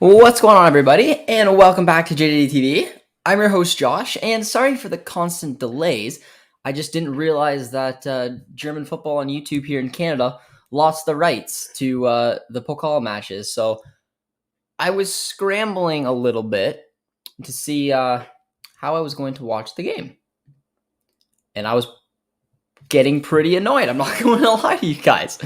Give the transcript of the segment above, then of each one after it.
What's going on, everybody, and welcome back to JJD TV. I'm your host, Josh, and sorry for the constant delays. I just didn't realize that German football on YouTube here in Canada lost the rights to the Pokal matches, so I was scrambling a little bit to see how I was going to watch the game. And I was getting pretty annoyed. I'm not going to lie to you guys.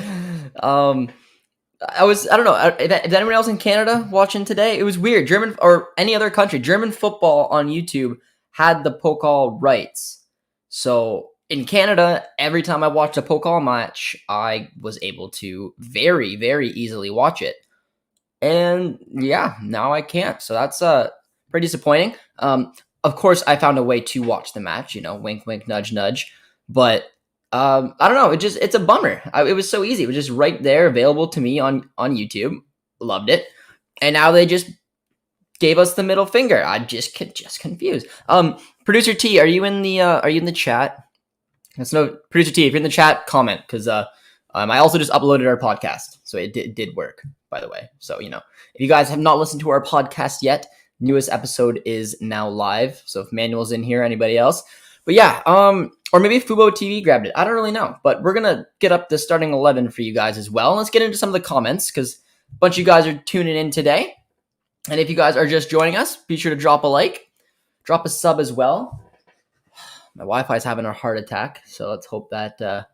I don't know. Is anyone else in Canada watching today? It was weird. German or any other country, German football on YouTube had the Pokal rights. So in Canada, every time I watched a Pokal match, I was able to very, very easily watch it. And yeah, now I can't. So that's pretty disappointing. Of course, I found a way to watch the match. Wink, wink, nudge, nudge. But I don't know. It's a bummer. It was so easy. It was just right there, available to me on YouTube. Loved it, and now they just gave us the middle finger. I just confused. Producer T, are you in the chat? That's no Producer T. If you're in the chat, comment because I also just uploaded our podcast, so it did work. By the way, so if you guys have not listened to our podcast yet, newest episode is now live. So if Manuel's in here, anybody else? But yeah, or maybe Fubo TV grabbed it. I don't really know. But we're going to get up the starting 11 for you guys as well. Let's get into some of the comments because a bunch of you guys are tuning in today. And if you guys are just joining us, be sure to drop a like, drop a sub as well. My Wi-Fi is having a heart attack, so let's hope that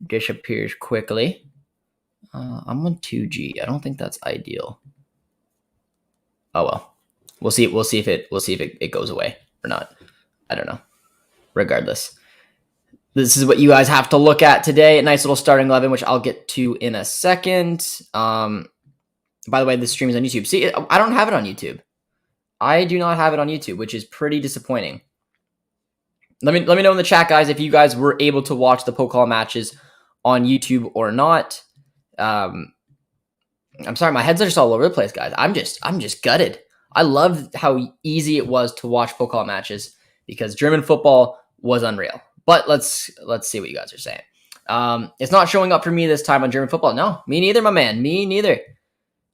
disappears quickly. I'm on 2G. I don't think that's ideal. Oh well. We'll see if it goes away or not. I don't know. Regardless, this is what you guys have to look at today. A nice little starting 11, which I'll get to in a second. By the way, this stream is on YouTube. See, I don't have it on YouTube. I do not have it on YouTube, which is pretty disappointing. Let me know in the chat, guys, if you guys were able to watch the Pokal matches on YouTube or not. I'm sorry, my head's just all over the place, guys. I'm just gutted. I loved how easy it was to watch Pokal matches because German football was unreal. But let's see what you guys are saying. It's not showing up for me this time on German football. No, me neither, my man. Me neither.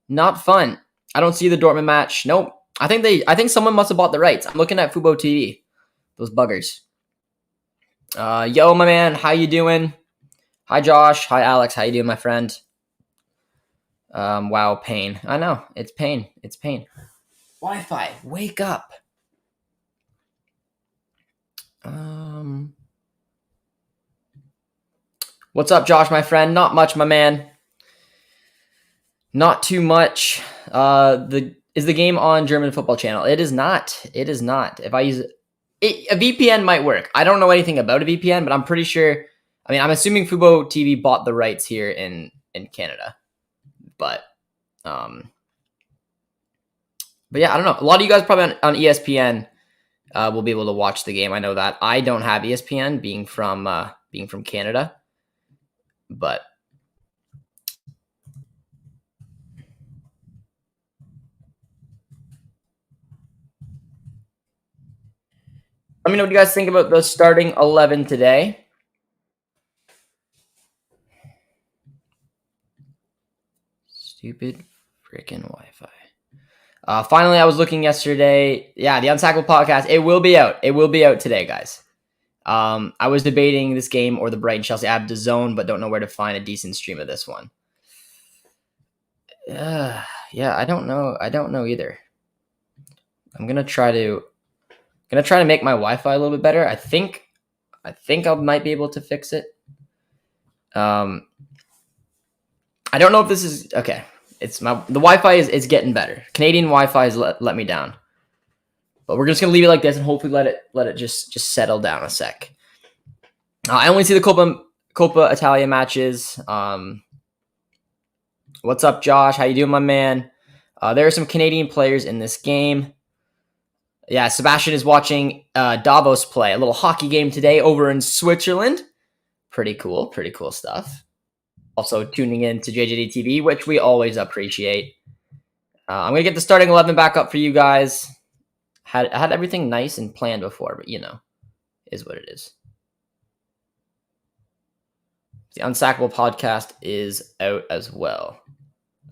Not fun. I don't see the Dortmund match. Nope. I think someone must have bought the rights. I'm looking at Fubo TV. Those buggers. Yo, my man. How you doing? Hi, Josh. Hi, Alex. How you doing, my friend? Wow, pain. I know. It's pain. It's pain. Wi-Fi, wake up. What's up, Josh, my friend? Not much, my man. Not too much. Is the game on German Football Channel? It is not. It is not. If I use it, a VPN might work. I don't know anything about a VPN, but I'm pretty sure. I mean, I'm assuming Fubo TV bought the rights here in Canada, but yeah, I don't know. A lot of you guys probably on ESPN will be able to watch the game. I know that. I don't have ESPN, being from Canada, but let me know what you guys think about the starting 11 today. Stupid freaking Wi-Fi. Finally, I was looking yesterday. Yeah, the Unsackable podcast. It will be out. It will be out today, guys. I was debating this game or the Brighton Chelsea. I have DAZN, but don't know where to find a decent stream of this one. Yeah, I don't know. I don't know either. I'm gonna try to make my Wi-Fi a little bit better. I think I might be able to fix it. I don't know if this is okay. The Wi-Fi is getting better. Canadian Wi-Fi has let me down, but we're just gonna leave it like this and hopefully let it just settle down a sec. I only see the Coppa Italia matches. What's up, Josh? How you doing, my man? There are some Canadian players in this game. Yeah, Sebastian is watching Davos play a little hockey game today over in Switzerland. Pretty cool stuff. Also tuning in to JJD TV, which we always appreciate. I'm going to get the starting 11 back up for you guys. I had everything nice and planned before, but is what it is. The Unsackable podcast is out as well.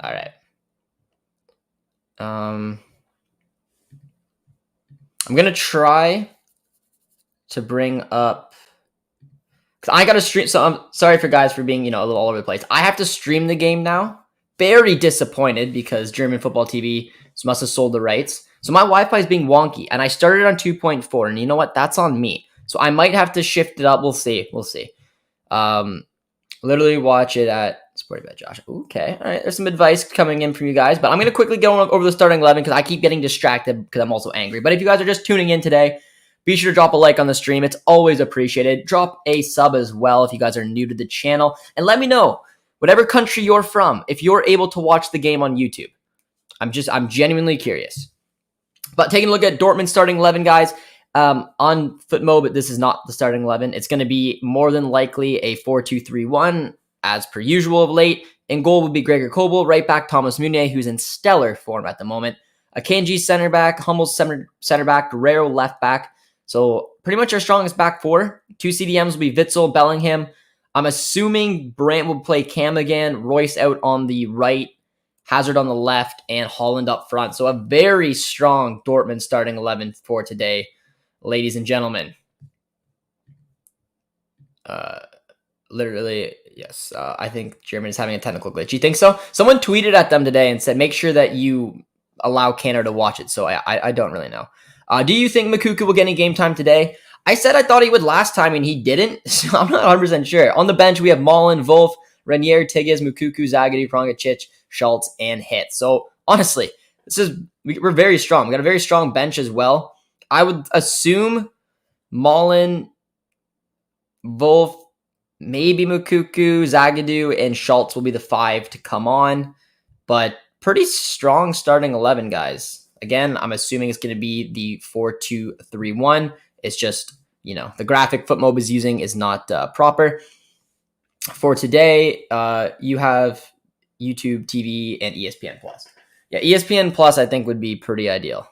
All right. I'm gonna try to bring up, because I gotta stream. So I'm sorry for guys for being, a little all over the place. I have to stream the game now. Very disappointed because German Football TV must have sold the rights. So my Wi-Fi is being wonky, and I started on 2.4, and you know what? That's on me. So I might have to shift it up. We'll see. We'll see. Literally watch it at Sporty Bet Josh. Okay, all right. There's some advice coming in from you guys, but I'm gonna quickly go over the starting 11 because I keep getting distracted because I'm also angry. But if you guys are just tuning in today, be sure to drop a like on the stream. It's always appreciated. Drop a sub as well if you guys are new to the channel, and let me know whatever country you're from if you're able to watch the game on YouTube. I'm genuinely curious. But taking a look at Dortmund starting 11, guys. On Footmo, but this is not the starting 11. It's going to be more than likely a 4-2-3-1 as per usual of late. In goal would be Gregor Kobel, right back Thomas Meunier, who's in stellar form at the moment. Akanji center back, Hummels center back, Guerrero left back. So pretty much our strongest back four. Two CDMs will be Witzel, Bellingham. I'm assuming Brandt will play Cam again, Royce out on the right, Hazard on the left, and Haaland up front. So a very strong Dortmund starting 11 for today, ladies and gentlemen. Literally, yes. I think Germany is having a technical glitch. You think so? Someone tweeted at them today and said, make sure that you allow Canada to watch it. So I don't really know. Do you think Mukuku will get any game time today? I said I thought he would last time, and he didn't. So I'm not 100% sure. On the bench, we have Malen, Wolf, Renier, Tigges, Mukuku, Zagadou, Prongacic, Schultz, and Hit. So honestly, we're very strong. We got a very strong bench as well. I would assume Malen, Wolf, maybe Mukuku, Zagadou, and Schultz will be the 5 to come on. But pretty strong starting 11, guys. Again, I'm assuming it's going to be the 4-2-3-1. It's just, the graphic FootMob is using is not proper. For today, you have YouTube TV and ESPN Plus. Yeah, ESPN Plus I think would be pretty ideal.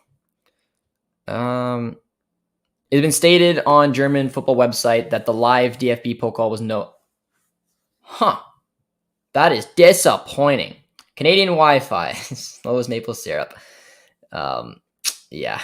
It's been stated on German football website that the live DFB-Pokal was no... That is disappointing. Canadian Wi-Fi. Slow as maple syrup. Yeah.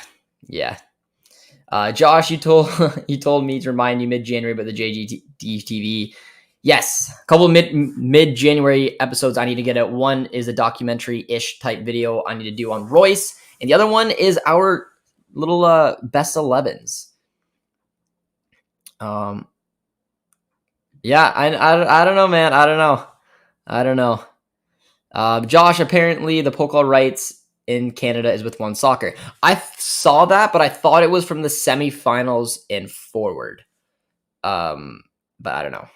Josh, you told me to remind you mid-January about the JJD TV. Yes, a couple of mid-January episodes I need to get out. One is a documentary-ish type video I need to do on Royce, and the other one is our little best 11s. Yeah, I don't know, man. I don't know. Josh, apparently the Pokal rights in Canada is with One Soccer. I saw that, but I thought it was from the semifinals and forward. But I don't know.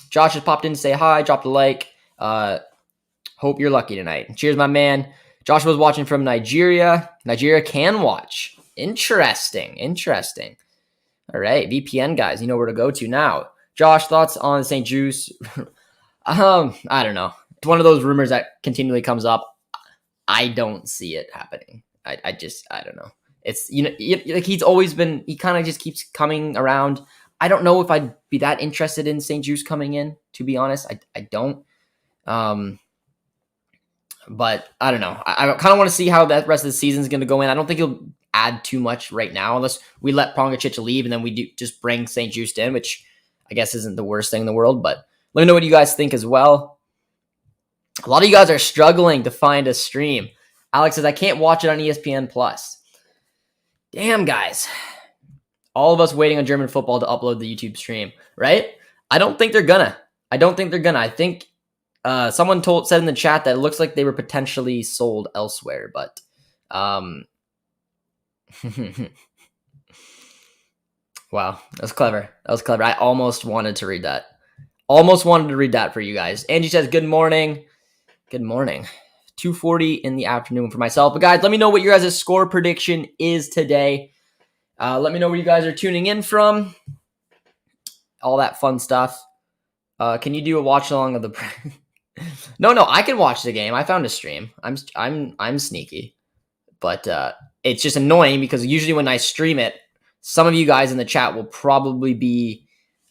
Josh has popped in to say hi, dropped a like. Hope you're lucky tonight. Cheers, my man. Josh was watching from Nigeria. Nigeria can watch. Interesting. All right, VPN guys, you know where to go to now. Josh, thoughts on St. Juice? I don't know. It's one of those rumors that continually comes up. I don't see it happening. I don't know. It's, like he's always been, he kind of just keeps coming around. I don't know if I'd be that interested in St. Juice coming in, to be honest. I don't. But I don't know. I kind of want to see how that rest of the season is going to go in. I don't think he'll add too much right now unless we let Prongacic leave and then we do just bring St. Juice in, which I guess isn't the worst thing in the world. But let me know what you guys think as well. A lot of you guys are struggling to find a stream. Alex says, I can't watch it on ESPN Plus. Damn, guys. All of us waiting on German football to upload the YouTube stream, right? I don't think they're gonna. I think someone said in the chat that it looks like they were potentially sold elsewhere, but wow, that was clever. I almost wanted to read that. For you guys. Angie says, good morning. 2:40 in the afternoon for myself. But guys, let me know what your guys' score prediction is today. Let me know where you guys are tuning in from. All that fun stuff. Can you do a watch along of the? No, I can watch the game. I found a stream. I'm sneaky, but it's just annoying because usually when I stream it, some of you guys in the chat will probably be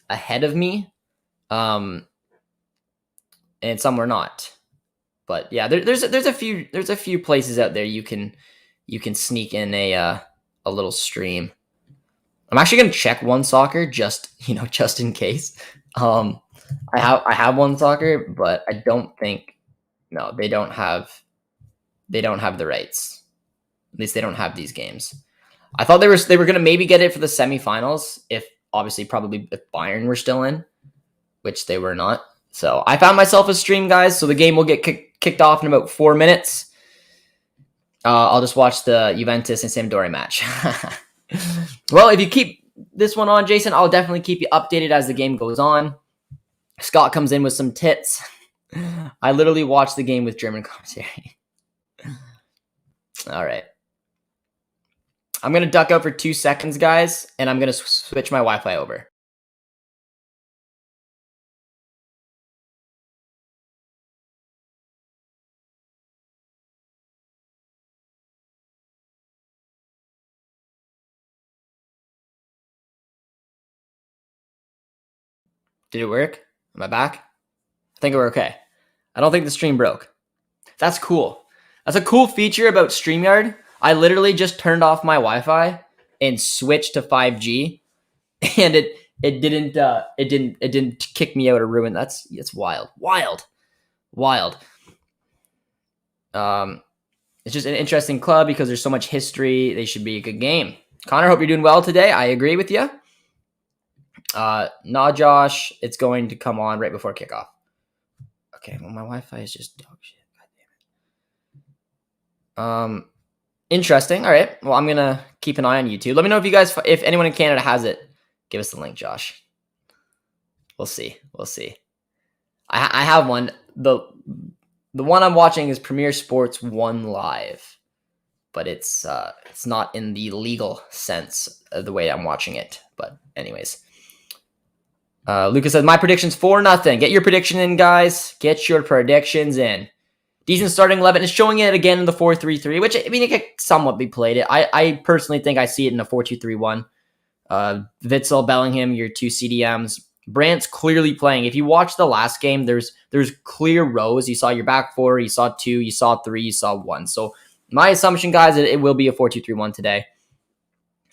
ahead of me, and some are not. But yeah, there's a few places out there you can sneak in a little stream. I'm actually gonna check One Soccer just just in case. I have One Soccer, but I don't think no, they don't have the rights. At least they don't have these games. I thought they were gonna maybe get it for the semifinals if obviously probably if Bayern were still in, which they were not. So I found myself a stream, guys. So the game will get kicked off in about 4 minutes. I'll just watch the Juventus and Sampdoria match. Well, if you keep this one on, Jason, I'll definitely keep you updated as the game goes on. Scott comes in with some tits. I literally watched the game with German commentary. All right. I'm going to duck out for 2 seconds, guys, and I'm going to switch my Wi-Fi over. Did it work? Am I back? I think we're okay. I don't think the stream broke. That's cool. That's a cool feature about StreamYard. I literally just turned off my Wi-Fi and switched to 5G, and it didn't kick me out or ruin. It's wild. It's just an interesting club because there's so much history. They should be a good game. Connor, hope you're doing well today. I agree with you. Nah, Josh, it's going to come on right before kickoff. Okay, well, my Wi-Fi is just dog shit. God damn it. Interesting. All right. Well, I'm gonna keep an eye on YouTube. Let me know if anyone in Canada has it. Give us the link, Josh. We'll see. I have one. The one I'm watching is Premier Sports 1 Live, but it's not in the legal sense of the way I'm watching it. But anyways. Lucas says, my prediction's 4-0. Get your prediction in, guys. Get your predictions in. Decent starting 11. It's showing it again in the 4-3-3, which, I mean, it could somewhat be played. I personally think I see it in a 4-2-3-1. Witzel, Bellingham, your 2 CDMs. Brandt's clearly playing. If you watch the last game, there's clear rows. You saw your back 4, you saw 2, you saw 3, you saw 1. So my assumption, guys, it will be a 4-2-3-1 today.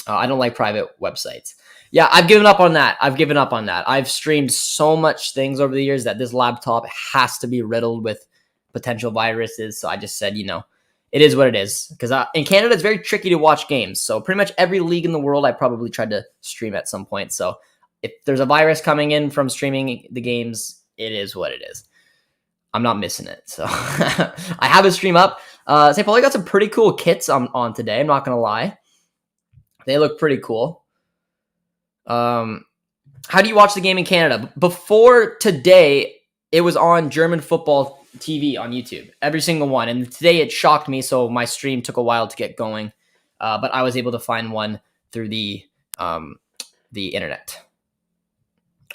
I don't like private websites. Yeah, I've given up on that. I've streamed so much things over the years that this laptop has to be riddled with potential viruses. So I just said, it is what it is. Because in Canada, it's very tricky to watch games. So pretty much every league in the world, I probably tried to stream at some point. So if there's a virus coming in from streaming the games, it is what it is. I'm not missing it. So I have a stream up. St. Pauli got some pretty cool kits on today. I'm not going to lie. They look pretty cool. How do you watch the game in Canada? Before today, it was on German football TV on YouTube, every single one. And today it shocked me, so my stream took a while to get going. But I was able to find one through the internet.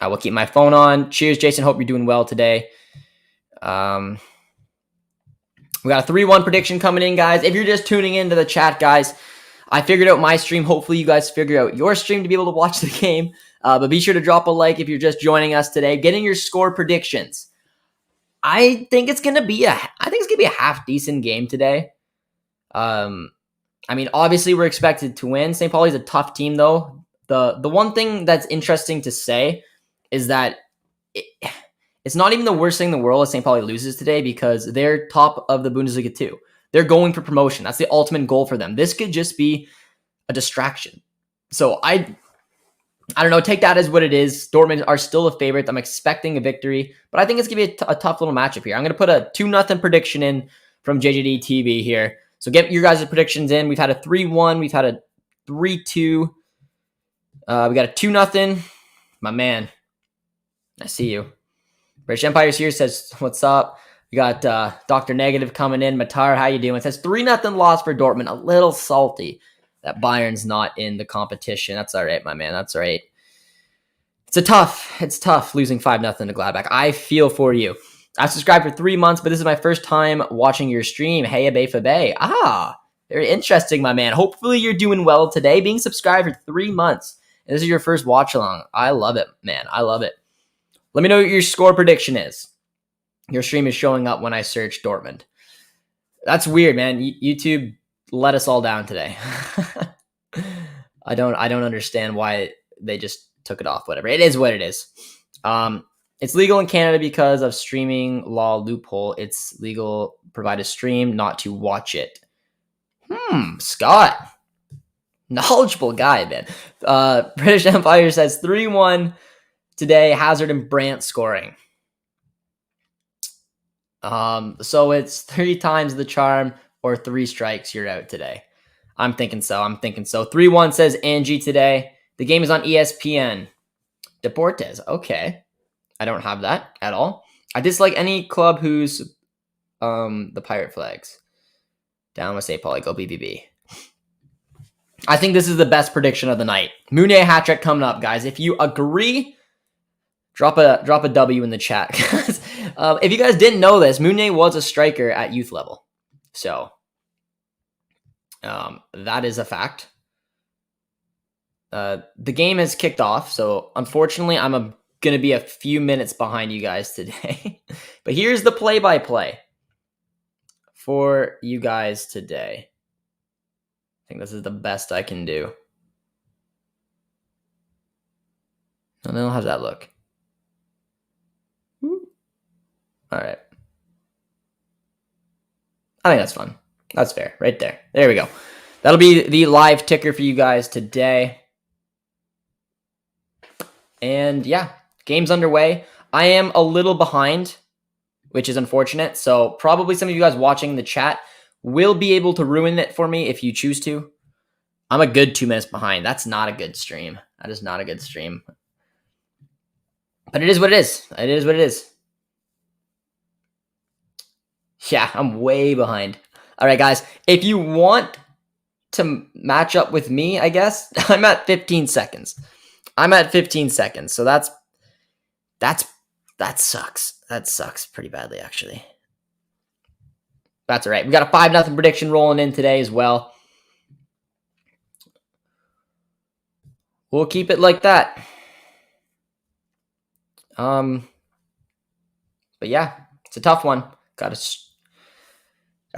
I will keep my phone on. Cheers, Jason. Hope you're doing well today. We got a 3-1 prediction coming in, guys. If you're just tuning into the chat, guys, I figured out my stream. Hopefully you guys figure out your stream to be able to watch the game. But be sure to drop a like if you're just joining us today. Getting your score predictions. I think it's gonna be a half decent game today. I mean, obviously we're expected to win. St. Pauli's a tough team, though. The one thing that's interesting to say is that it's not even the worst thing in the world if St. Pauli loses today, because they're top of the Bundesliga too. They're going for promotion. That's the ultimate goal for them. This could just be a distraction. So I don't know. Take that as what it is. Dortmund are still a favorite. I'm expecting a victory, but I think it's going to be a tough little matchup here. I'm going to put a 2-0 prediction in from JJD TV here. So get your guys' predictions in. We've had a 3-1. We've had a 3-2. We got a 2-0. My man. I see you. British Empire's here, says, what's up? We got Dr. Negative coming in. Matar, how you doing? It says 3-0 loss for Dortmund. A little salty that Bayern's not in the competition. That's all right, my man. That's all right. It's tough losing 5-0 to Gladbach. I feel for you. I've subscribed for 3 months, but this is my first time watching your stream. Hey, Abe Fabe. Very interesting, my man. Hopefully you're doing well today. Being subscribed for 3 months. And this is your first watch along. I love it, man. I love it. Let me know what your score prediction is. Your stream is showing up when I search Dortmund. That's weird, man. YouTube let us all down today. I don't understand why they just took it off. Whatever. It is what it is. It's legal in Canada because of streaming law loophole. It's legal provide a stream, not to watch it. Scott. Knowledgeable guy, man. British Empire says 3-1 today. Hazard and Brandt scoring. So it's 3 times the charm or 3 strikes, you're out today. I'm thinking so. 3-1 says Angie today. The game is on ESPN. Deportes. Okay. I don't have that at all. I dislike any club who's the pirate flags. Down with St. Pauli. Go BBB. I think this is the best prediction of the night. Mounier hat-trick coming up, guys. If you agree, drop a W in the chat. If you guys didn't know this, Mounier was a striker at youth level. So that is a fact. The game has kicked off, so unfortunately, I'm going to be a few minutes behind you guys today. But here's the play-by-play for you guys today. I think this is the best I can do. And then how's that look? All right. I think that's fun. That's fair. Right there. There we go. That'll be the live ticker for you guys today. And yeah, game's underway. I am a little behind, which is unfortunate. So probably some of you guys watching the chat will be able to ruin it for me if you choose to. I'm a good 2 minutes behind. That's not a good stream. That is not a good stream. But it is what it is. It is what it is. Yeah, I'm way behind. All right, guys. If you want to match up with me, I guess, I'm at 15 seconds. So that sucks. That sucks pretty badly, actually. That's all right. We got a 5-0 prediction rolling in today as well. We'll keep it like that. But yeah, it's a tough one. Gotta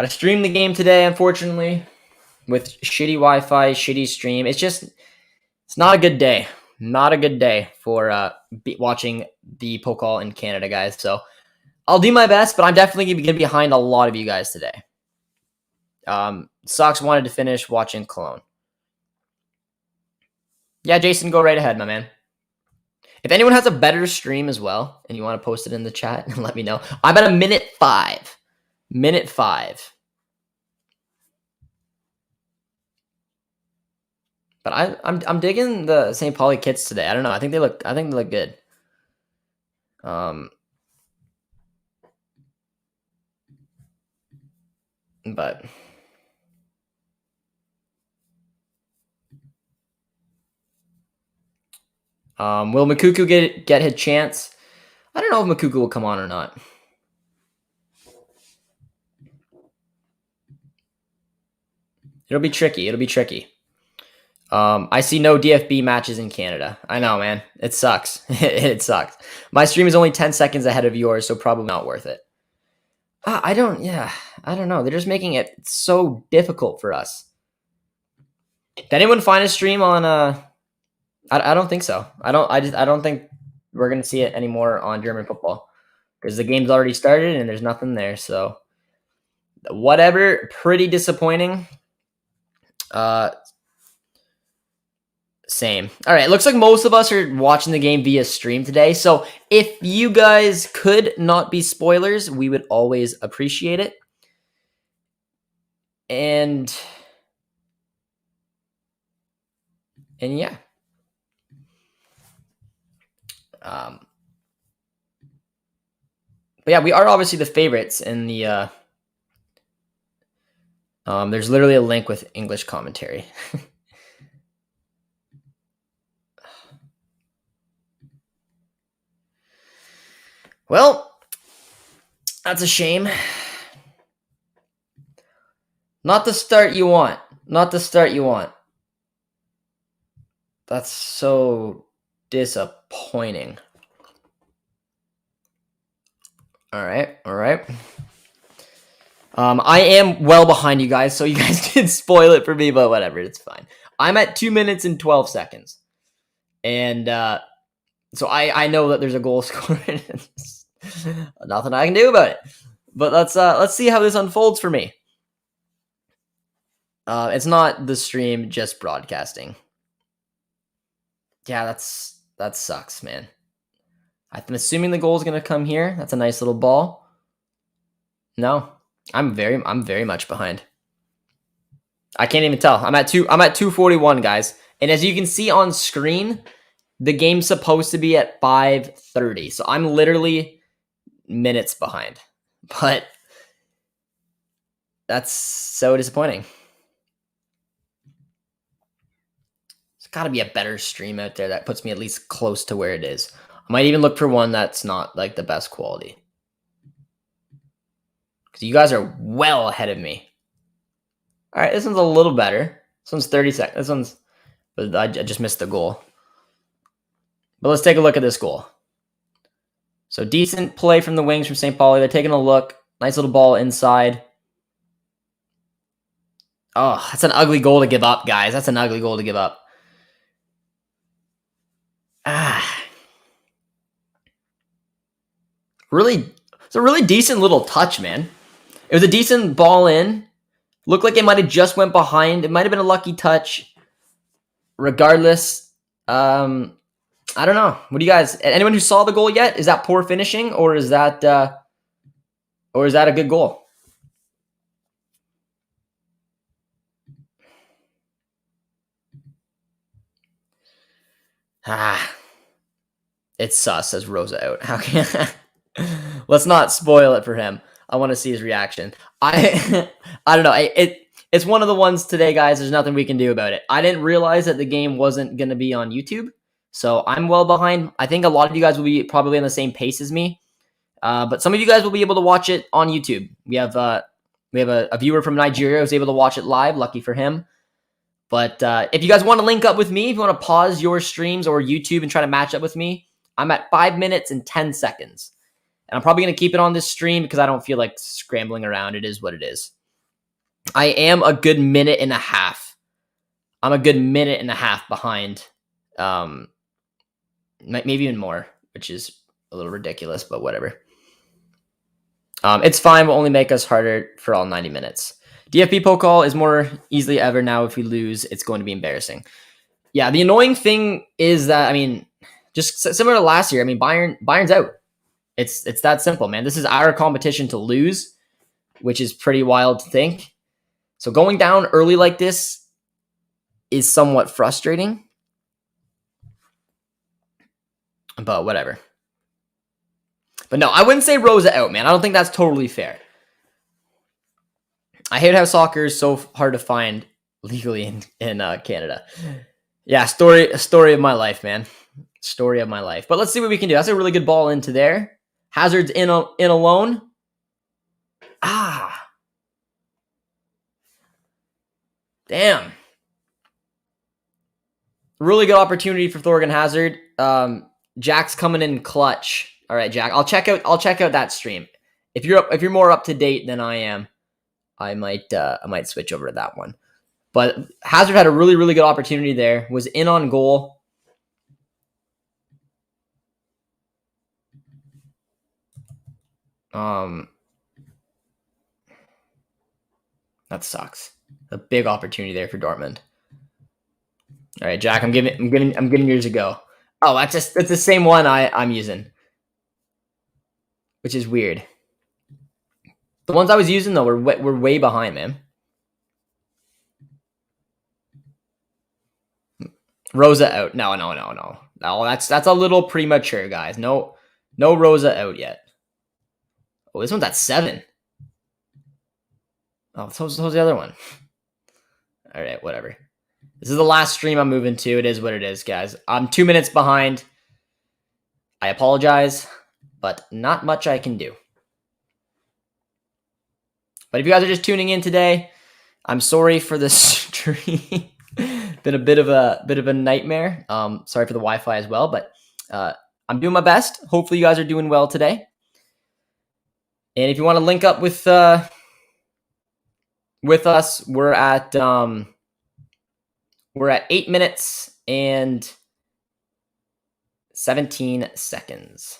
stream the game today, unfortunately, with shitty Wi-Fi, shitty stream. It's not a good day. Not a good day for watching the Pokal in Canada, guys. So I'll do my best, but I'm definitely going to be behind a lot of you guys today. Sox wanted to finish watching Cologne. Yeah, Jason, go right ahead, my man. If anyone has a better stream as well, and you want to post it in the chat, let me know. I'm at a minute 5. Minute 5. But I'm digging the St. Pauli kits today. I don't know. I think they look good. But will Makuku get his chance? I don't know if Makuku will come on or not. It'll be tricky. I see no DFB matches in Canada. I know, man. It sucks. It sucks. My stream is only 10 seconds ahead of yours, so probably not worth it. I don't know. They're just making it so difficult for us. Did anyone find a stream on I don't think so. I don't think we're gonna see it anymore on German football because the game's already started and there's nothing there. So whatever, pretty disappointing. Same. All right, looks like most of us are watching the game via stream today. So if you guys could not be spoilers, we would always appreciate it. And yeah. But yeah, we are obviously the favorites in the there's literally a link with English commentary. Well, that's a shame. Not the start you want. That's so disappointing. All right. All right. I am well behind you guys, so you guys can spoil it for me, but whatever, it's fine. I'm at 2 minutes and 12 seconds. And so I know that there's a goal scored. Nothing I can do about it. But let's see how this unfolds for me. It's not the stream, just broadcasting. Yeah, that sucks, man. I'm assuming the goal is gonna come here. That's a nice little ball. No, I'm very much behind. I can't even tell. I'm at 241, guys. And as you can see on screen, the game's supposed to be at 5:30. So I'm literally minutes behind. But that's so disappointing. There's got to be a better stream out there that puts me at least close to where it is. I might even look for one that's not like the best quality. Because you guys are well ahead of me. All right, this one's a little better. This one's 30 seconds. This one's, but I just missed the goal. But let's take a look at this goal. So decent play from the wings from St. Pauli. They're taking a look. Nice little ball inside. Oh, that's an ugly goal to give up, guys. That's an ugly goal to give up. Really, it's a really decent little touch, man. It was a decent ball in. Looked like it might have just went behind. It might have been a lucky touch. Regardless, I don't know. What do you guys? Anyone who saw the goal yet? Is that poor finishing, or is that a good goal? It's sus, says Rosa out. How can let's not spoil it for him. I want to see his reaction. I don't know. It's one of the ones today, guys. There's nothing we can do about it. I didn't realize that the game wasn't going to be on YouTube, so I'm well behind. I think a lot of you guys will be probably on the same pace as me, but some of you guys will be able to watch it on YouTube. We have a viewer from Nigeria who's able to watch it live. Lucky for him. But if you guys want to link up with me, if you want to pause your streams or YouTube and try to match up with me, I'm at 5 minutes and 10 seconds. And I'm probably going to keep it on this stream because I don't feel like scrambling around. It is what it is. I am a good minute and a half. I'm a good minute and a half behind. Maybe even more, which is a little ridiculous, but whatever. It's fine. Will only make us harder for all 90 minutes. DFB-Pokal is more easily ever now. If we lose, it's going to be embarrassing. Yeah, the annoying thing is that, I mean, just similar to last year, I mean, Bayern's out. It's that simple, man. This is our competition to lose, which is pretty wild to think. So going down early like this is somewhat frustrating. But whatever. But no, I wouldn't say Rosa out, man. I don't think that's totally fair. I hate how soccer is so hard to find legally in Canada. Yeah, story of my life, man. Story of my life. But let's see what we can do. That's a really good ball into there. Hazard's in alone. Damn. Really good opportunity for Thorgan Hazard. Jack's coming in clutch. All right, Jack. I'll check out that stream. If you're more up to date than I am, I might switch over to that one. But Hazard had a really, really good opportunity there. Was in on goal. That sucks. A big opportunity there for Dortmund. All right, Jack. I'm giving yours a go. Oh, that's the same one I'm using, which is weird. The ones I was using though were way behind, man. Rosa out. No. That's a little premature, guys. No Rosa out yet. Oh, this one's at 7. Oh, so's the other one. All right, whatever. This is the last stream I'm moving to. It is what it is, guys. I'm 2 minutes behind. I apologize, but not much I can do. But if you guys are just tuning in today, I'm sorry for the stream. Been a bit of a nightmare. Sorry for the Wi-Fi as well, but I'm doing my best. Hopefully you guys are doing well today. And if you want to link up with us, we're at 8 minutes and 17 seconds.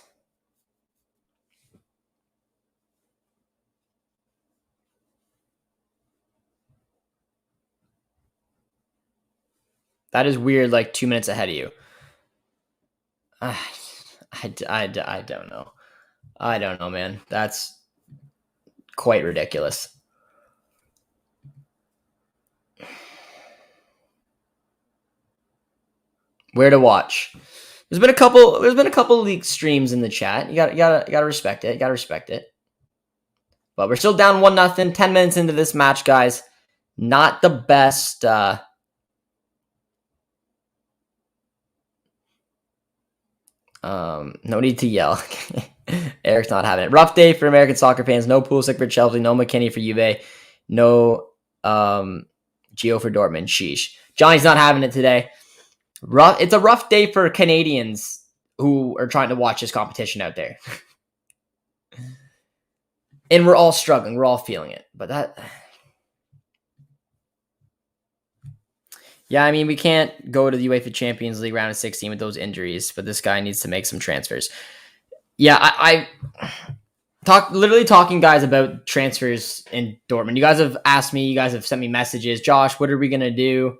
That is weird, like 2 minutes ahead of you. I don't know. I don't know, man. That's quite ridiculous. Where to watch? There's been a couple leaked streams in the chat. You gotta respect it. You gotta respect it. But we're still down 1-0. 10 minutes into this match, guys. Not the best. No need to yell. Eric's not having it. Rough day for American soccer fans. No Pulisic for Chelsea. No McKinney for Juve. No Gio for Dortmund. Sheesh. Johnny's not having it today. It's a rough day for Canadians who are trying to watch this competition out there. And we're all struggling. We're all feeling it. But that... Yeah, I mean, we can't go to the UEFA Champions League round of 16 with those injuries, but this guy needs to make some transfers. Yeah, I literally talking, guys, about transfers in Dortmund. You guys have asked me, you guys have sent me messages. Josh, what are we going to do?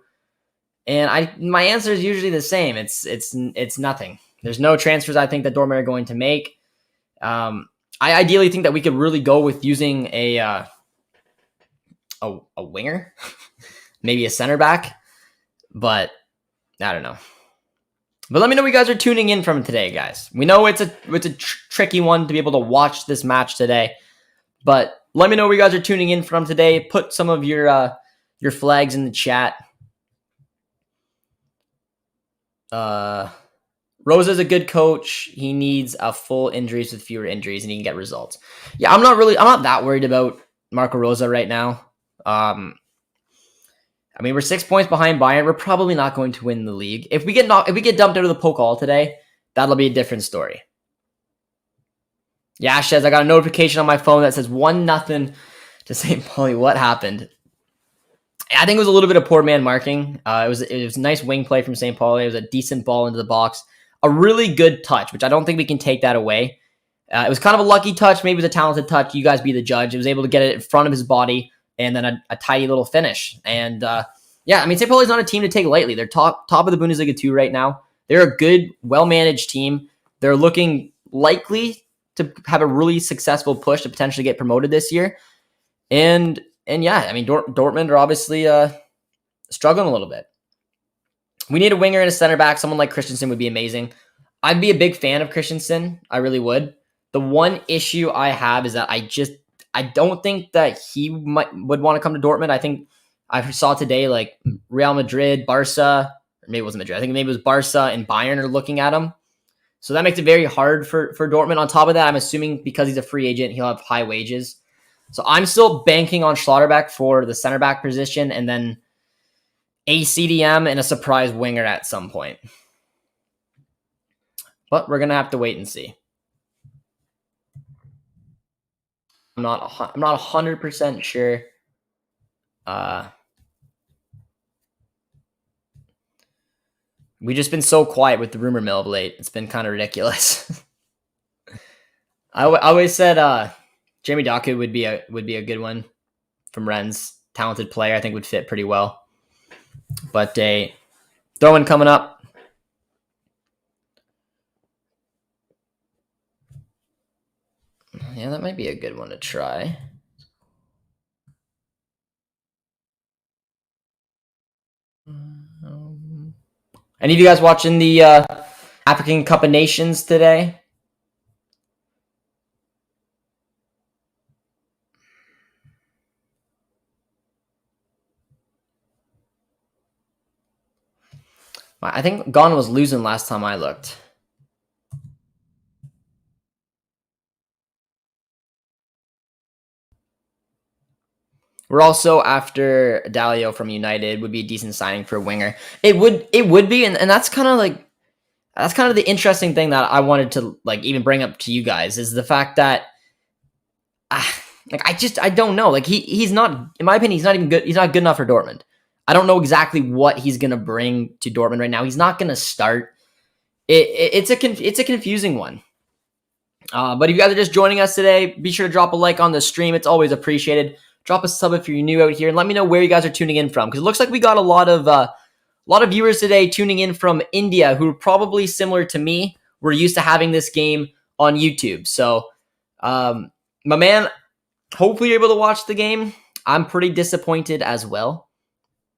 And my answer is usually the same. It's nothing. There's no transfers I think that Dortmund are going to make. I ideally think that we could really go with using a winger, maybe a center back. But I don't know. But let me know what you guys are tuning in from today, guys. We know it's a tricky one to be able to watch this match today. But let me know where you guys are tuning in from today. Put some of your flags in the chat. Rosa's a good coach. He needs a full injuries with fewer injuries, and he can get results. Yeah, I'm not that worried about Marco Rosa right now. I mean, we're 6 points behind Bayern. We're probably not going to win the league. If we get dumped out of the Pokal today, that'll be a different story. Yash says, I got a notification on my phone that says 1-0 to St. Pauli. What happened? I think it was a little bit of poor man marking. It was a nice wing play from St. Pauli. It was a decent ball into the box. A really good touch, which I don't think we can take that away. It was kind of a lucky touch. Maybe it was a talented touch. You guys be the judge. It was able to get it in front of his body. And then a tidy little finish. And yeah, I mean, St. Pauli's not a team to take lightly. They're top of the Bundesliga 2 right now. They're a good, well-managed team. They're looking likely to have a really successful push to potentially get promoted this year. And yeah, I mean, Dortmund are obviously struggling a little bit. We need a winger and a center back. Someone like Christensen would be amazing. I'd be a big fan of Christensen. I really would. The one issue I have is that I don't think that he would want to come to Dortmund. I think I saw today like Real Madrid, Barca, or maybe it wasn't Madrid. I think maybe it was Barca and Bayern are looking at him. So that makes it very hard for Dortmund. On top of that, I'm assuming because he's a free agent, he'll have high wages. So I'm still banking on Schlotterbeck for the center back position and then a CDM and a surprise winger at some point. But we're going to have to wait and see. I'm not 100% sure. We've just been so quiet with the rumor mill of late. It's been kind of ridiculous. I always said Jamie Doku would be a good one from Rennes. Talented player, I think would fit pretty well. But a throw-in coming up. Yeah, that might be a good one to try. Any of you guys watching the African Cup of Nations today? I think Ghana was losing last time I looked. We're also after Dalio from United. Would be a decent signing for a winger. It would be, and that's kind of the interesting thing that I wanted to like even bring up to you guys is the fact that I don't know. Like he's not, in my opinion, he's not even good. He's not good enough for Dortmund. I don't know exactly what he's gonna bring to Dortmund right now. He's not gonna start. It's a confusing one. But if you guys are just joining us today, be sure to drop a like on the stream. It's always appreciated. Drop a sub if you're new out here, and let me know where you guys are tuning in from, because it looks like we got a lot of viewers today tuning in from India, who are probably similar to me. We're used to having this game on YouTube. So, my man, hopefully you're able to watch the game. I'm pretty disappointed as well,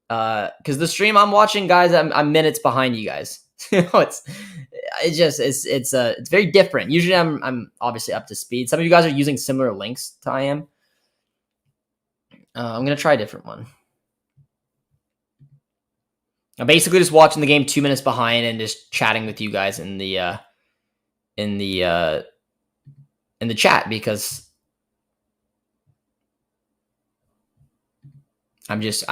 because the stream I'm watching, guys, I'm minutes behind you guys. It's very different. Usually I'm obviously up to speed. Some of you guys are using similar links to I am. I'm gonna try a different one. I'm basically just watching the game 2 minutes behind and just chatting with you guys in the chat, because I'm just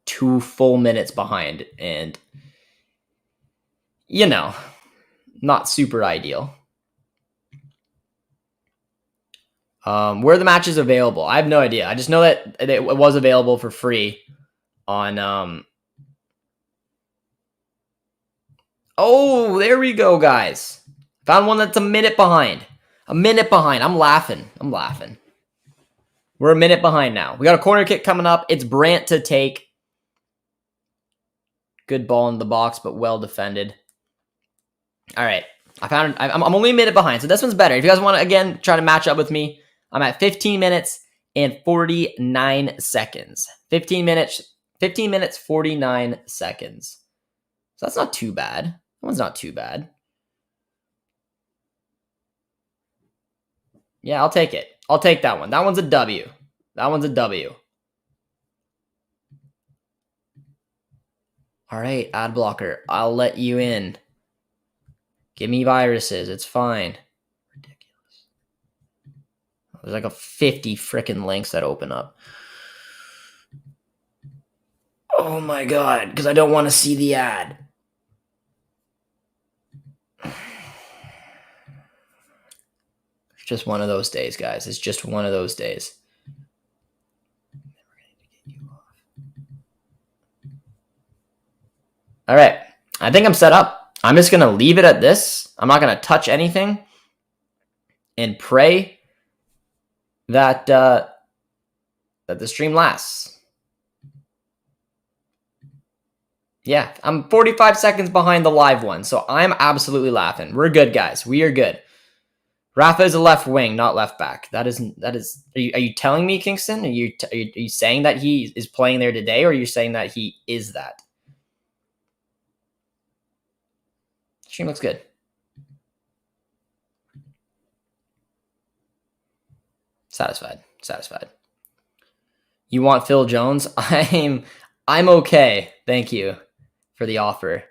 2 full minutes behind, and not super ideal. Where are the matches available? I have no idea. I just know that it was available for free on Oh, there we go, guys. Found one that's a minute behind. I'm laughing. We're a minute behind now. We got a corner kick coming up. It's Brandt to take. Good ball in the box, but well defended. All right. I'm only a minute behind, so this one's better. If you guys want to, again, try to match up with me, I'm at 15 minutes and 49 seconds. 15 minutes, 49 seconds. So that's not too bad. That one's not too bad. Yeah, I'll take it. I'll take that one. That one's a W. All right, ad blocker. I'll let you in. Give me viruses. It's fine. Ridiculous. There's like a 50 freaking links that open up. Oh my god, because I don't want to see the ad. It's just one of those days, guys. It's just one of those days. All right. I think I'm set up. I'm just going to leave it at this. I'm not going to touch anything and pray that the stream lasts. Yeah, I'm 45 seconds behind the live one, so I'm absolutely laughing. We're good, guys. We are good. Rafa is a left wing, not left back. That is. Are you telling me, Kingston? Are you saying that he is playing there today, or are you saying that he is that? Stream looks good. Satisfied. You want Phil Jones? I'm okay. Thank you for the offer.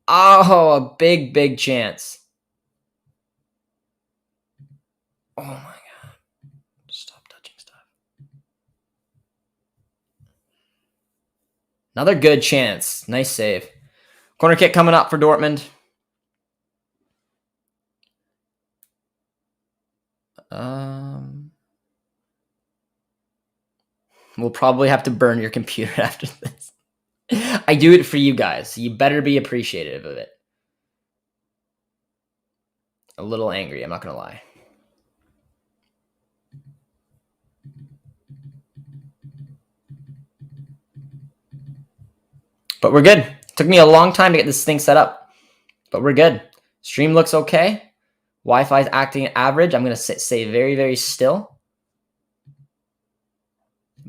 Oh, a big chance. Oh my god. Stop touching stuff. Another good chance. Nice save. Corner kick coming up for Dortmund. We'll probably have to burn your computer after this. I do it for you guys. You better be appreciative of it. A little angry, I'm not going to lie. But we're good. It took me a long time to get this thing set up. But we're good. Stream looks okay. Wi-Fi is acting average. I'm going to say very, very still.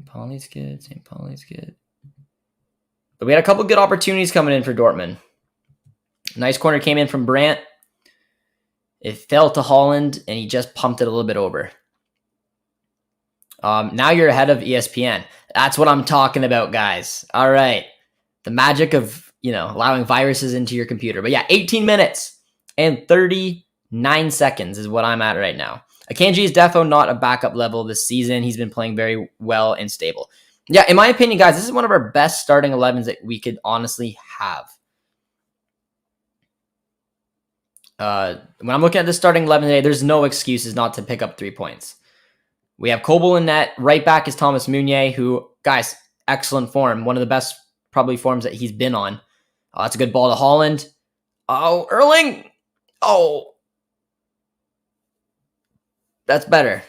Pauli's good. But we had a couple good opportunities coming in for Dortmund. Nice corner came in from Brandt. It fell to Haaland, and he just pumped it a little bit over. Now you're ahead of ESPN. That's what I'm talking about, guys. All right. The magic of, allowing viruses into your computer. But yeah, 18 minutes and 39 seconds is what I'm at right now. Akanji is defo not a backup level this season. He's been playing very well and stable. Yeah, in my opinion, guys, this is one of our best starting 11s that we could honestly have. When I'm looking at the starting 11 today, there's no excuses not to pick up 3 points. We have Kobel in net. Right back is Thomas Meunier, who, guys, excellent form. One of the best, probably, forms that he's been on. Oh, that's a good ball to Haaland. Oh, Erling. Oh. That's better.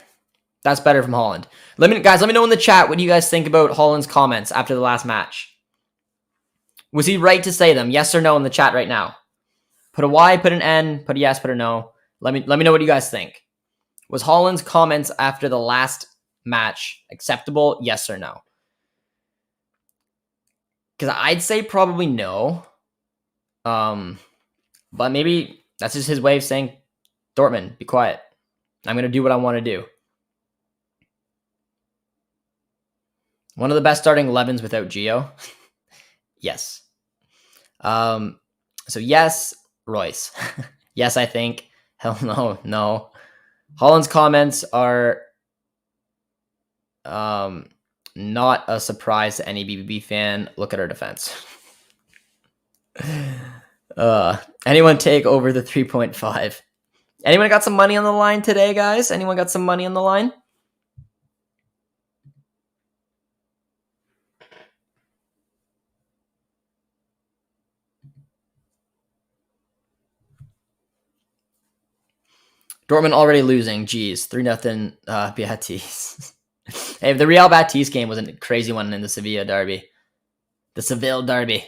That's better from Haaland. Let me know in the chat what you guys think about Haaland's comments after the last match. Was he right to say them? Yes or no in the chat right now. Put a Y, put an N, put a yes, put a no. Let me know what you guys think. Was Haaland's comments after the last match acceptable? Yes or no? Because I'd say probably no. But maybe that's just his way of saying, Dortmund, be quiet. I'm going to do what I want to do. One of the best starting 11s without Gio. Yes. So yes, Royce. Yes, I think. Hell no, no. Haaland's comments are not a surprise to any BBB fan. Look at our defense. Anyone take over the 3.5? Anyone got some money on the line today, guys? Anyone got some money on the line? Dortmund already losing. Jeez, 3-0 Betis. Hey, the Real Betis game was a crazy one in the Sevilla derby. The Seville derby.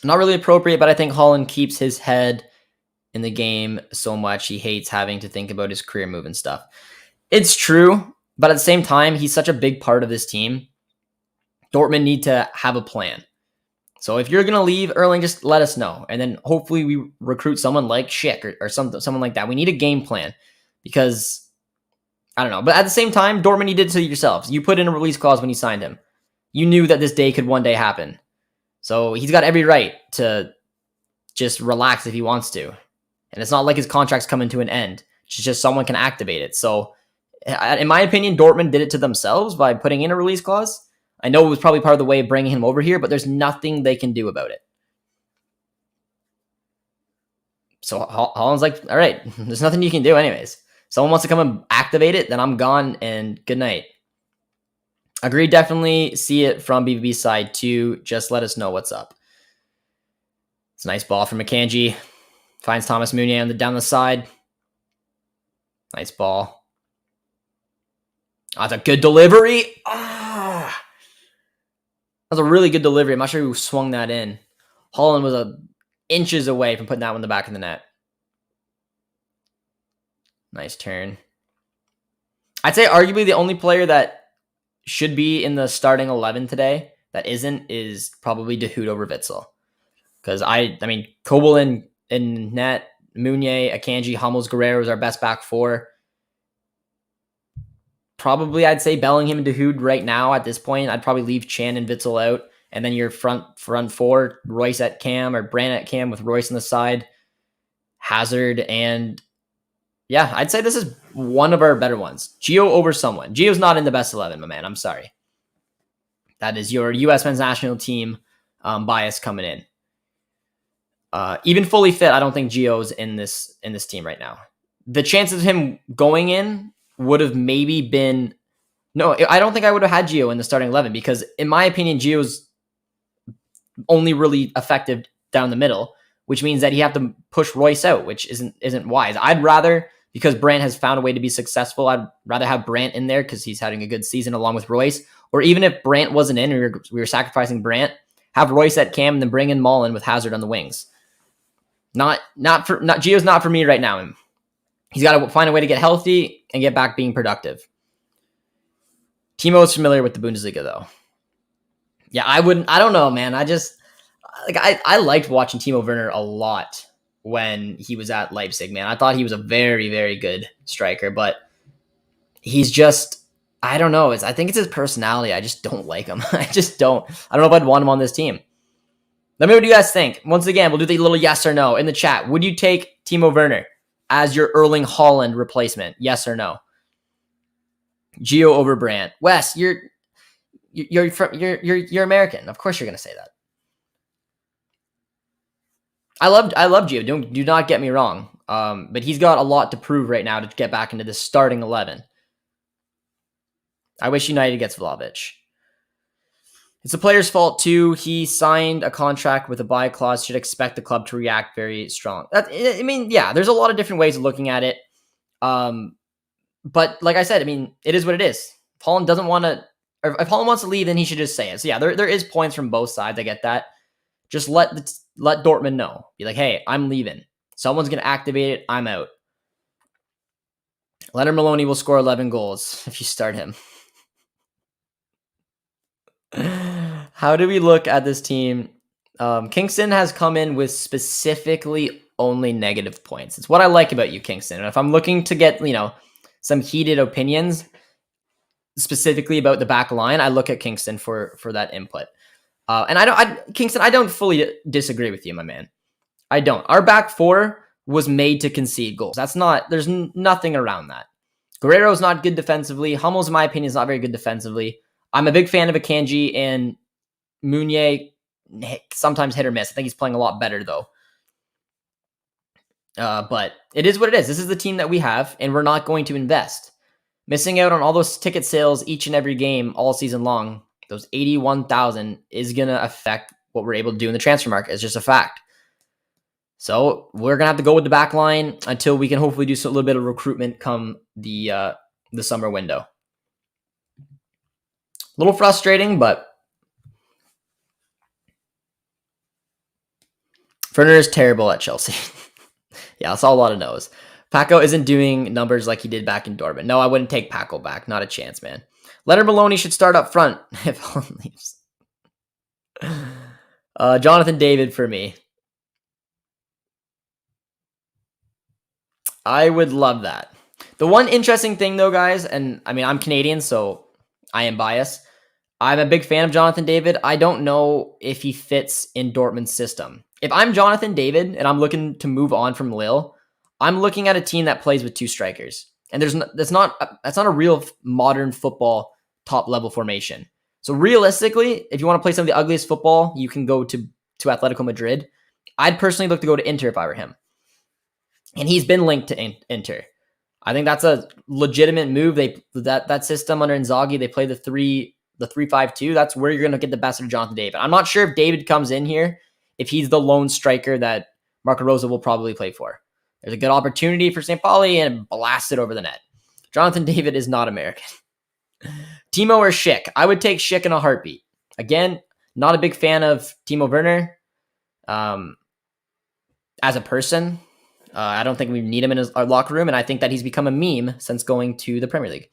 Not really appropriate, but I think Haaland keeps his head in the game so much. He hates having to think about his career move and stuff. It's true, but at the same time, he's such a big part of this team. Dortmund need to have a plan. So if you're going to leave, Erling, just let us know. And then hopefully we recruit someone like Schick or someone like that. We need a game plan because, I don't know. But at the same time, Dortmund, you did it to yourselves. You put in a release clause when you signed him. You knew that this day could one day happen. So he's got every right to just relax if he wants to. And it's not like his contract's coming to an end. It's just someone can activate it. So in my opinion, Dortmund did it to themselves by putting in a release clause. I know it was probably part of the way of bringing him over here, but there's nothing they can do about it. So Haaland's like, all right, there's nothing you can do anyways. Someone wants to come and activate it, then I'm gone and good night. Agree, definitely see it from BBB side too. Just let us know what's up. It's a nice ball from Akanji. Finds Thomas Meunier down the side. Nice ball. Oh, that's a good delivery. That was a really good delivery. I'm not sure who swung that in. Haaland was inches away from putting that one in the back of the net. Nice turn. I'd say arguably the only player that should be in the starting 11 today that isn't is probably Dahoud over Witsel. Because I mean, Kobel in net, Meunier, Akanji, Hummels, Guerrero is our best back four. Probably I'd say Bellingham and Dahoud right now at this point. I'd probably leave Chan and Witsel out. And then your front four, Royce at cam or Brandt at cam with Royce on the side, Hazard, and yeah, I'd say this is one of our better ones. Gio over someone. Gio's not in the best 11, my man. I'm sorry. That is your U.S. men's national team bias coming in. Even fully fit, I don't think Gio's in this team right now. The chances of him going in would have maybe been... No, I don't think I would have had Gio in the starting 11 because, in my opinion, Gio's only really effective down the middle, which means that he have to push Royce out, which isn't wise. I'd rather, because Brandt has found a way to be successful, I'd rather have Brandt in there because he's having a good season along with Royce. Or even if Brandt wasn't in, we were sacrificing Brandt, have Royce at cam and then bring in Mullen with Hazard on the wings. Gio's not for me right now. He's got to find a way to get healthy and get back being productive. Timo's familiar with the Bundesliga though. Yeah, I don't know, man. I liked watching Timo Werner a lot when he was at Leipzig, man. I thought he was a very, very good striker, but he's just, I don't know. I think it's his personality. I just don't like him. I don't know if I'd want him on this team. Let me know what you guys think. Once again, we'll do the little yes or no in the chat. Would you take Timo Werner as your Erling Haaland replacement? Yes or no? Gio over Brandt. Wes, you're American. Of course you're gonna say that. I love Gio. Do not get me wrong. But he's got a lot to prove right now to get back into the starting 11. I wish United gets Vlahovic. It's the player's fault too. He signed a contract with a buy clause. Should expect the club to react very strong. There's a lot of different ways of looking at it. But like I said, it is what it is. If Haaland doesn't want to, or if Haaland wants to leave, then he should just say it. So yeah, there is points from both sides. I get that. Just let Dortmund know. Be like, hey, I'm leaving. Someone's gonna activate it. I'm out. Leonard Maloney will score 11 goals if you start him. How do we look at this team? Kingston has come in with specifically only negative points. It's what I like about you, Kingston. And if I'm looking to get, some heated opinions specifically about the back line, I look at Kingston for that input. Kingston, I don't fully disagree with you, my man. I don't. Our back four was made to concede goals. There's nothing around that. Guerrero's not good defensively. Hummels, in my opinion, is not very good defensively. I'm a big fan of Akanji, and Meunier, sometimes hit or miss. I think he's playing a lot better, though. But it is what it is. This is the team that we have, and we're not going to invest. Missing out on all those ticket sales each and every game all season long, those 81,000, is going to affect what we're able to do in the transfer market. It's just a fact. So we're going to have to go with the back line until we can hopefully do a little bit of recruitment come the summer window. A little frustrating, but Werner is terrible at Chelsea. Yeah, I saw a lot of no's. Paco isn't doing numbers like he did back in Dortmund. No, I wouldn't take Paco back. Not a chance, man. Leonard Maloney should start up front if Haaland leaves. Jonathan David for me. I would love that. The one interesting thing, though, guys, and I'm Canadian, so I am biased. I'm a big fan of Jonathan David. I don't know if he fits in Dortmund's system. If I'm Jonathan David and I'm looking to move on from Lille, I'm looking at a team that plays with two strikers. And that's not a real modern football top level formation. So realistically, if you want to play some of the ugliest football, you can go to Atletico Madrid. I'd personally look to go to Inter if I were him. And he's been linked to Inter. I think that's a legitimate move. That system under Inzaghi, they play the 3-5-2. That's where you're going to get the best of Jonathan David. I'm not sure if David comes in here, if he's the lone striker that Marco Rose will probably play for. There's a good opportunity for St. Pauli and blast it over the net. Jonathan David is not American. Timo or Schick? I would take Schick in a heartbeat. Again, not a big fan of Timo Werner as a person. I don't think we need him in our locker room, and I think that he's become a meme since going to the Premier League.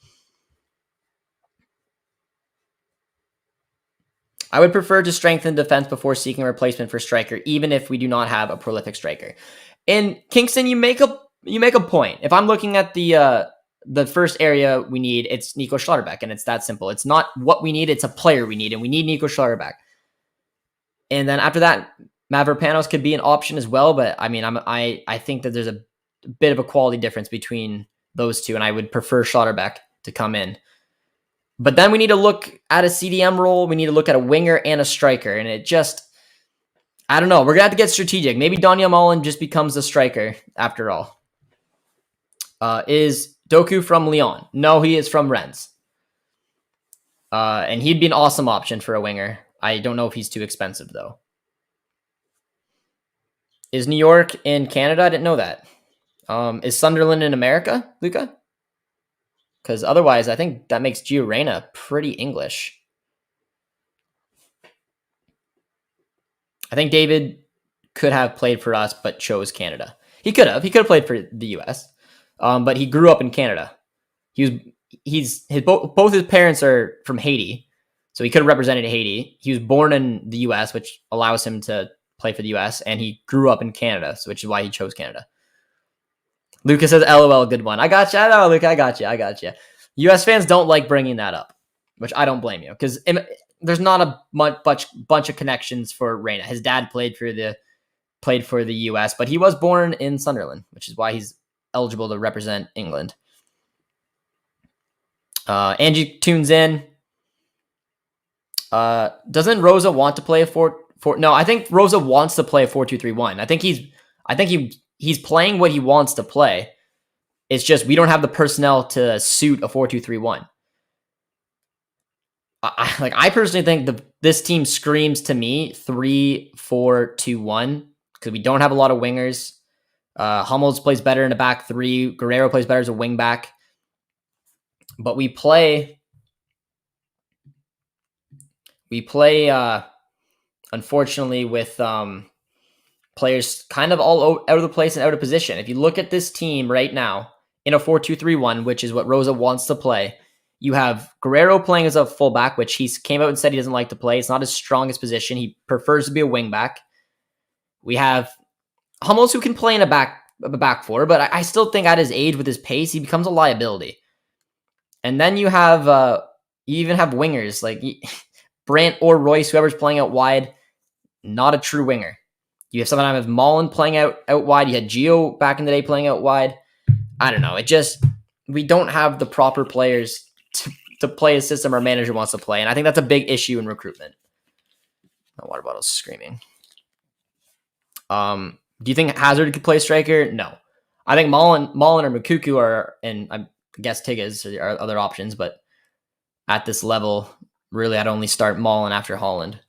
I would prefer to strengthen defense before seeking a replacement for striker, even if we do not have a prolific striker. And Kingston, you make a point. If I'm looking at the first area we need, it's Nico Schlotterbeck, and it's that simple. It's not what we need; it's a player we need, and we need Nico Schlotterbeck. And then after that, Mavropanos could be an option as well, but I think that there's a bit of a quality difference between those two, and I would prefer Schlotterbeck to come in. But then we need to look at a CDM role. We need to look at a winger and a striker, and it just, I don't know. We're gonna have to get strategic. Maybe Daniel Mullen just becomes a striker after all. Is Doku from Lyon? No, he is from Rennes. And he'd be an awesome option for a winger. I don't know if he's too expensive though. Is New York in Canada? I didn't know that. Is Sunderland in America, Luca? Because otherwise, I think that makes Gio Reyna pretty English. I think David could have played for us, but chose Canada. He could have played for the U.S., but he grew up in Canada. Both his parents are from Haiti, so he could have represented Haiti. He was born in the U.S., which allows him to play for the U.S., and he grew up in Canada, so which is why he chose Canada. Lucas says, LOL, good one. I got you. I know, Luke, I got you. U.S. fans don't like bringing that up, which I don't blame you, because there's not a bunch of connections for Reyna. His dad played for the U.S., but he was born in Sunderland, which is why he's eligible to represent England. Angie tunes in. Doesn't Rosa want to play a 4? No, I think Rosa wants to play a 4-2-3-1. I think he he's playing what he wants to play. It's just we don't have the personnel to suit a 4-2-3-1. I personally think this team screams to me 3-4-2-1 because we don't have a lot of wingers. Hummels plays better in a back three. Guerrero plays better as a wing back. But we play, unfortunately, with players kind of all out of the place and out of position. If you look at this team right now in a 4-2-3-1, which is what Rosa wants to play, you have Guerrero playing as a fullback, which he came out and said he doesn't like to play. It's not his strongest position. He prefers to be a wing back. We have Hummels, who can play in a back four, but I still think at his age, with his pace, he becomes a liability. And then you even have wingers like Brandt or Royce, whoever's playing out wide, not a true winger. You have sometimes Mullen playing out wide. You had Gio back in the day playing out wide. I don't know. We don't have the proper players to play a system our manager wants to play. And I think that's a big issue in recruitment. My water bottle's screaming. Do you think Hazard could play striker? No. I think Mullen or Mukuku are, and I guess Tigges are other options, but at this level, really, I'd only start Mullen after Haaland.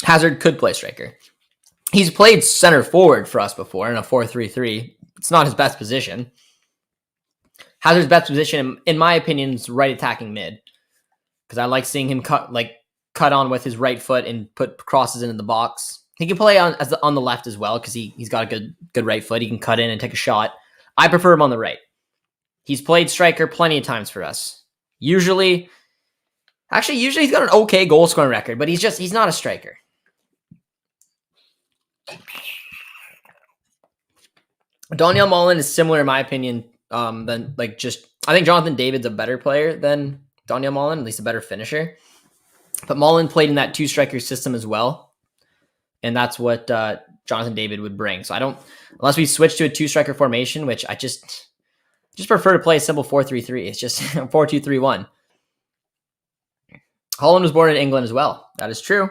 Hazard could play striker. He's played center forward for us before in a 4-3-3. It's not his best position. Hazard's best position, in my opinion, is right attacking mid. Because I like seeing him cut on with his right foot and put crosses into the box. He can play on the left as well because he's got a good right foot. He can cut in and take a shot. I prefer him on the right. He's played striker plenty of times for us. Usually he's got an okay goal scoring record, but he's not a striker. Daniel Mullen is similar in my opinion. I think Jonathan David's a better player than Daniel Mullen, at least a better finisher. But Mullen played in that two striker system as well, and that's what Jonathan David would bring. So unless we switch to a two striker formation, which I just prefer to play a simple 4-3-3. It's just 4-2-3-1. Haaland was born in England as well. That is true.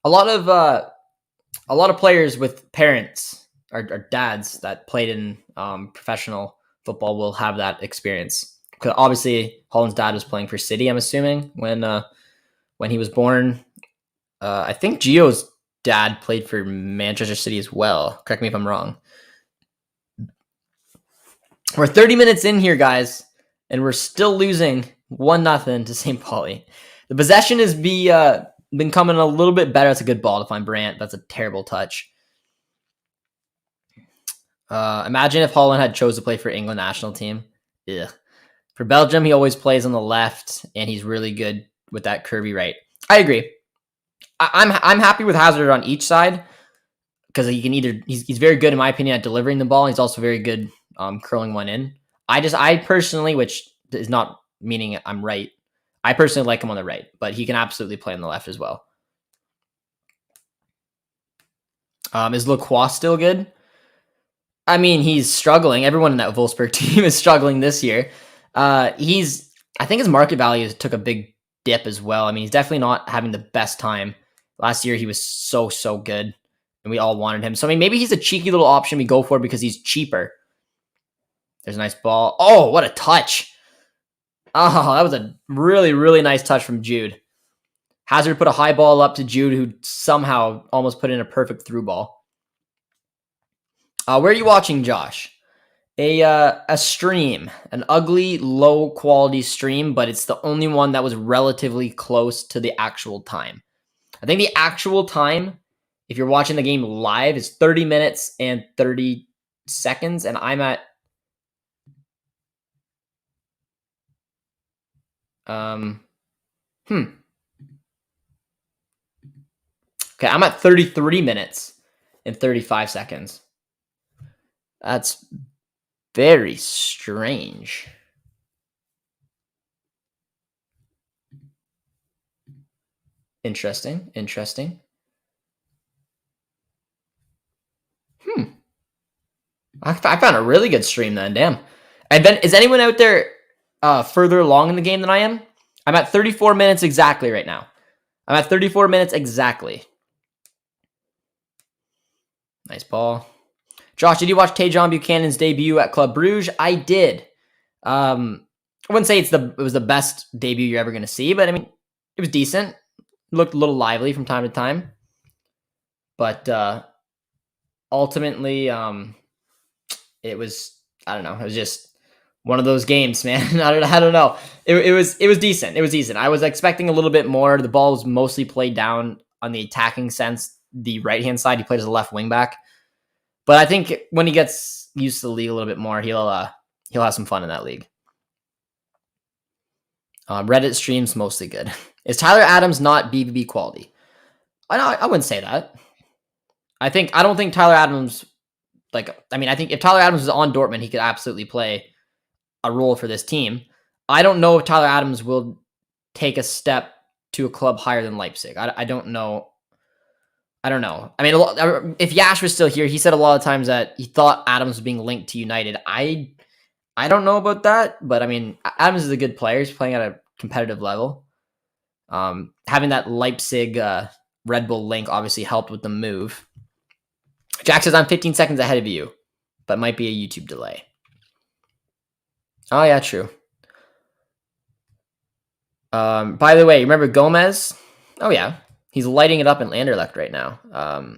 A lot of players with parents or dads that played in professional football will have that experience. Because obviously Haaland's dad was playing for City, I'm assuming, when he was born. I think Gio's dad played for Manchester City as well. Correct me if I'm wrong. We're 30 minutes in here, guys, and we're still losing 1-0 to St. Pauli. The possession has been coming a little bit better. That's a good ball to find Brandt. That's a terrible touch. Imagine if Haaland had chose to play for England national team. Ugh. For Belgium, he always plays on the left, and he's really good with that curvy right. I agree. I'm happy with Hazard on each side because he's very good in my opinion at delivering the ball. He's also very good curling one in. I personally, which is not meaning I'm right, I personally like him on the right, but he can absolutely play on the left as well. Is Lacroix still good? I mean, he's struggling. Everyone in that Wolfsburg team is struggling this year. I think his market value took a big dip as well. I mean, he's definitely not having the best time. Last year, he was so good, and we all wanted him. So, I mean, maybe he's a cheeky little option we go for because he's cheaper. There's a nice ball. Oh, what a touch. Oh, that was a really, really nice touch from Jude. Hazard put a high ball up to Jude, who somehow almost put in a perfect through ball. Where are you watching, Josh? A stream, an ugly, low-quality stream, but it's the only one that was relatively close to the actual time. I think the actual time, if you're watching the game live, is 30 minutes and 30 seconds, and I'm at... Okay, I'm at 33 minutes and 35 seconds. That's very strange. Interesting. I found a really good stream then. Damn. And then, is anyone out there further along in the game than I am? I'm at 34 minutes exactly right now. I'm at 34 minutes exactly. Nice ball. Josh, did you watch Tajon Buchanan's debut at Club Brugge? I did. I wouldn't say it was the best debut you're ever going to see, but I mean, it was decent. It looked a little lively from time to time. But ultimately, it was, I don't know, it was just one of those games, man. I don't know. It was decent. It was decent. I was expecting a little bit more. The ball was mostly played down on the attacking sense. The right-hand side, he played as a left wing back. But I think when he gets used to the league a little bit more, he'll have some fun in that league. Reddit streams mostly good. Is Tyler Adams not BBB quality? I wouldn't say that. I don't think Tyler Adams, I think if Tyler Adams was on Dortmund, he could absolutely play a role for this team. I don't know if Tyler Adams will take a step to a club higher than Leipzig. I don't know. I don't know. I mean, if Yash was still here, he said a lot of times that he thought Adams was being linked to United. I don't know about that, but I mean, Adams is a good player. He's playing at a competitive level. Having that Leipzig Red Bull link obviously helped with the move. Jack says, I'm 15 seconds ahead of you, but might be a YouTube delay. Oh, yeah, true. By the way, remember Gomez? Oh, yeah. He's lighting it up in Anderlecht right now.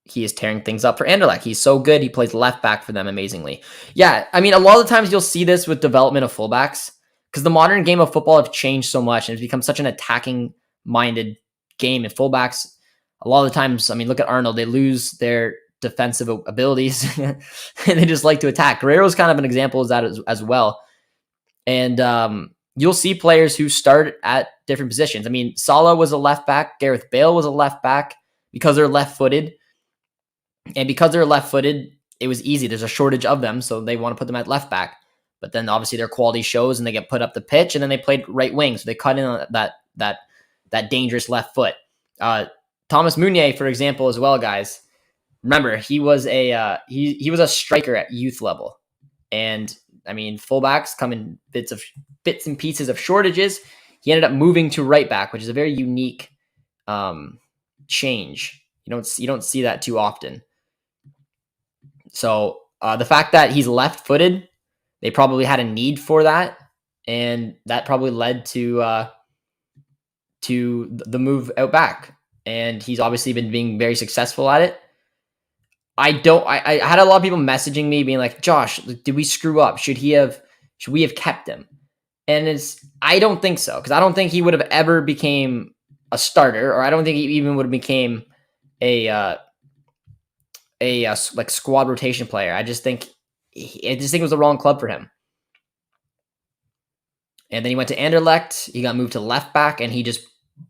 He is tearing things up for Anderlecht. He's so good. He plays left back for them amazingly. Yeah, I mean, a lot of the times you'll see this with development of fullbacks because the modern game of football have changed so much and it's become such an attacking-minded game. And fullbacks, a lot of the times, I mean, look at Arnold. They lose their defensive abilities and they just like to attack. Guerrero's kind of an example of that as well. And you'll see players who start at different positions. I mean, Salah was a left back. Gareth Bale was a left back because they're left-footed. And because they're left-footed, it was easy. There's a shortage of them, so they want to put them at left back. But then obviously their quality shows and they get put up the pitch and then they played right wing. So they cut in on that dangerous left foot. Thomas Meunier, for example, as well, guys. Remember, he was a a striker at youth level. And I mean, fullbacks come in bits and pieces of shortages. He ended up moving to right back, which is a very unique change. You don't see that too often. So the fact that he's left-footed, they probably had a need for that, and that probably led to the move out back. And he's obviously been being very successful at it. I had a lot of people messaging me being like, Josh, did we screw up? Should we have kept him? And I don't think so, because I don't think he would have ever became a starter, or I don't think he even would have became a like squad rotation player. I just think it was the wrong club for him. And then he went to Anderlecht. He got moved to left back, and he just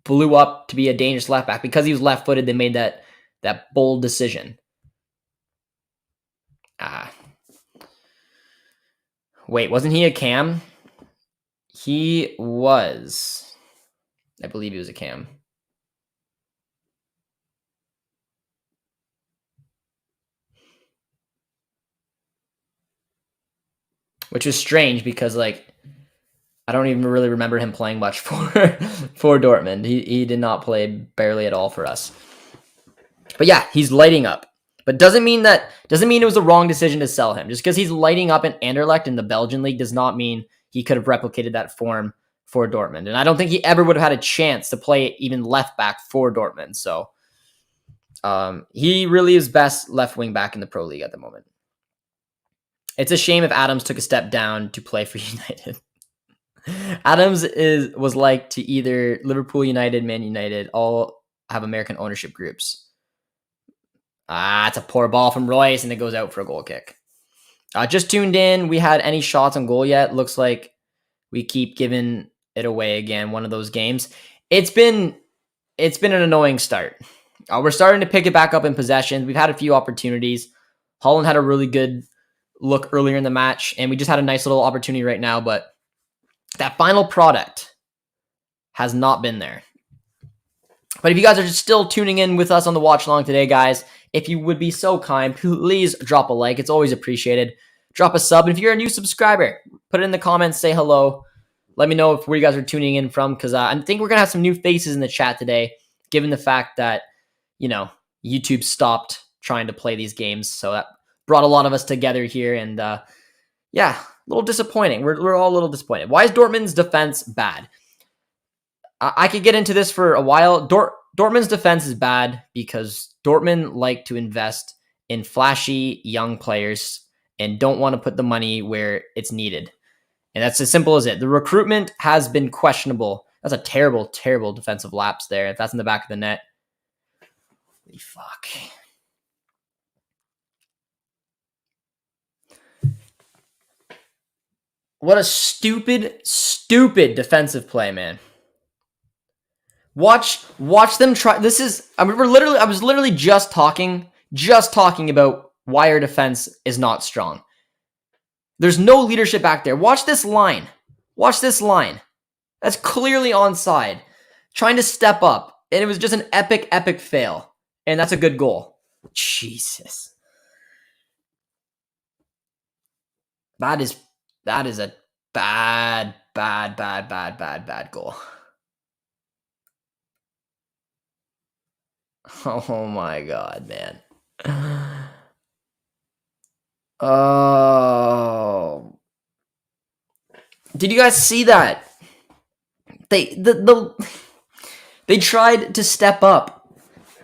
blew up to be a dangerous left back because he was left-footed. They made that bold decision. Wait, wasn't he a cam? He was. I believe he was a cam. Which was strange because, I don't even really remember him playing much for Dortmund. He did not play barely at all for us. But yeah, he's lighting up. But doesn't mean it was the wrong decision to sell him. Just because he's lighting up in Anderlecht in the Belgian league does not mean he could have replicated that form for Dortmund. And I don't think he ever would have had a chance to play even left back for Dortmund. So he really is best left wing back in the Pro League at the moment. It's a shame if Adams took a step down to play for United. Adams was like to either Liverpool United, Man United, all have American ownership groups. It's a poor ball from Royce, and it goes out for a goal kick. Just tuned in. We had any shots on goal yet? Looks like we keep giving it away again. One of those games. It's been an annoying start. We're starting to pick it back up in possession. We've had a few opportunities. Haaland had a really good look earlier in the match, and we just had a nice little opportunity right now, but that final product has not been there. But if you guys are just still tuning in with us on the watch along today, guys, if you would be so kind, please drop a like. It's always appreciated. Drop a sub. And if you're a new subscriber, put it in the comments, say hello. Let me know where you guys are tuning in from, because I think we're going to have some new faces in the chat today, given the fact that, YouTube stopped trying to play these games. So that brought a lot of us together here. And yeah, a little disappointing. We're all a little disappointed. Why is Dortmund's defense bad? I could get into this for a while. Dortmund's defense is bad because Dortmund like to invest in flashy young players and don't want to put the money where it's needed. And that's as simple as it. The recruitment has been questionable. That's a terrible, terrible defensive lapse there. If that's in the back of the net. Holy fuck. What a stupid, stupid defensive play, man. Watch them try. This is, I was literally just talking about why our defense is not strong. There's no leadership back there. Watch this line. That's clearly onside. Trying to step up. And it was just an epic, epic fail. And that's a good goal. Jesus. That is a bad goal. Oh my God, man. Oh. Did you guys see that? They tried to step up.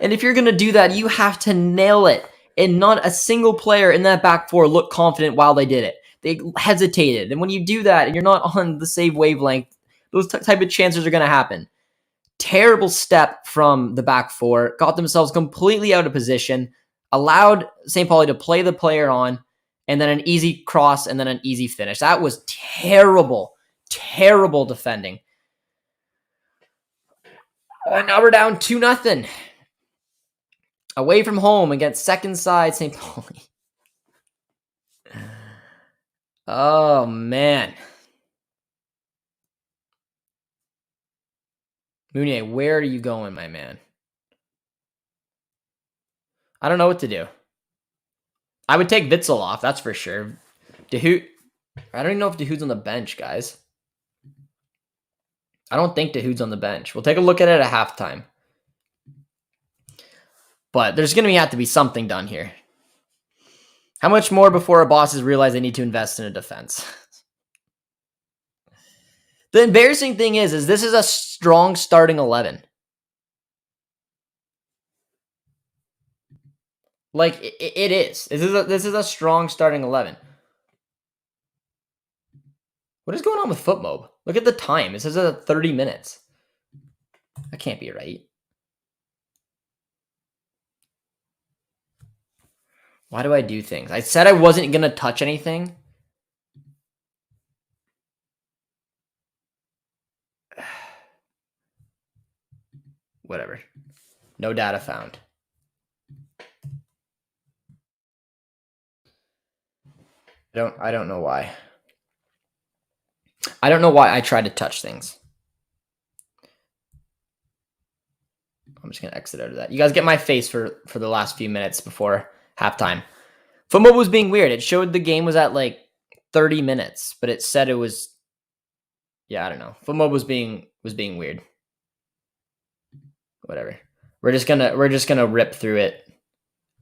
And if you're going to do that, you have to nail it. And not a single player in that back four looked confident while they did it. They hesitated. And when you do that and you're not on the same wavelength, those type of chances are going to happen. Terrible step from the back four. Got themselves completely out of position. Allowed St. Pauli to play the player on. And then an easy cross and then an easy finish. That was terrible. Terrible defending. And now we're down 2-0. Away from home against second side St. Pauli. Oh, man. Mounier, where are you going, my man? I don't know what to do. I would take Witsel off, that's for sure. Dahoud, I don't even know if Dahoud's on the bench, guys. I don't think Dahoud's on the bench. We'll take a look at it at halftime. But there's going to have to be something done here. How much more before our bosses realize they need to invest in a defense? The embarrassing thing is this is a strong starting 11. Like, it is. This is a strong starting 11. What is going on with FootMob? Look at the time. It says 30 minutes. That can't be right. Why do I do things? I said I wasn't going to touch anything. Whatever. No data found. I don't know why. I don't know why I tried to touch things. I'm just going to exit out of that. You guys get my face for the last few minutes before halftime. FootMob was being weird. It showed the game was at like 30 minutes, but it said it was, yeah, I don't know. FootMob was being weird. Whatever. We're just gonna rip through it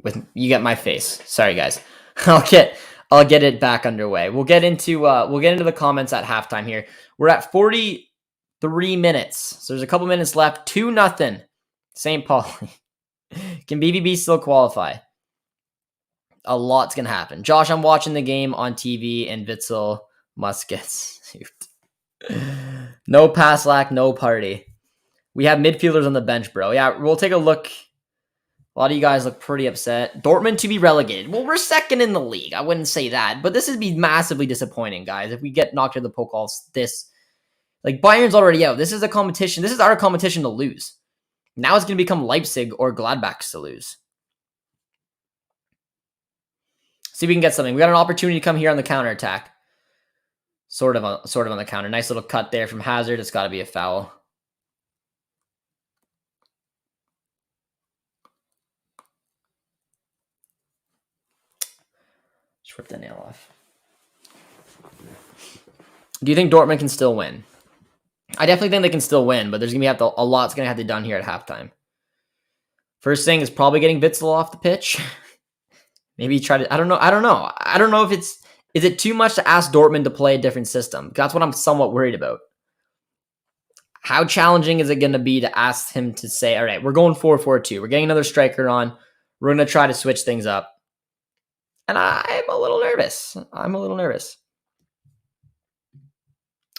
with, you get my face. Sorry guys. I'll get it back underway. We'll get into the comments at halftime here. We're at 43 minutes. So there's a couple minutes left. 2-0. St. Pauli. Can BVB still qualify? A lot's going to happen. Josh, I'm watching the game on TV and Witsel must get sued. No pass lack, no party. We have midfielders on the bench, bro. Yeah, we'll take a look. A lot of you guys look pretty upset. Dortmund to be relegated. Well, we're second in the league. I wouldn't say that, but this would be massively disappointing, guys. If we get knocked out of the Pokal, like Bayern's already out. This is a competition. This is our competition to lose. Now it's going to become Leipzig or Gladbach's to lose. See if we can get something. We got an opportunity to come here on the counterattack. Sort of on the counter. Nice little cut there from Hazard. It's got to be a foul. Just rip the nail off. Do you think Dortmund can still win? I definitely think they can still win, but there's going to be a lot's going to have to be done here at halftime. First thing is probably getting Witsel off the pitch. Maybe try to, I don't know. I don't know if is it too much to ask Dortmund to play a different system? That's what I'm somewhat worried about. How challenging is it going to be to ask him to say, all right, we're going 4-4-2. We're getting another striker on. We're going to try to switch things up. And I'm a little nervous.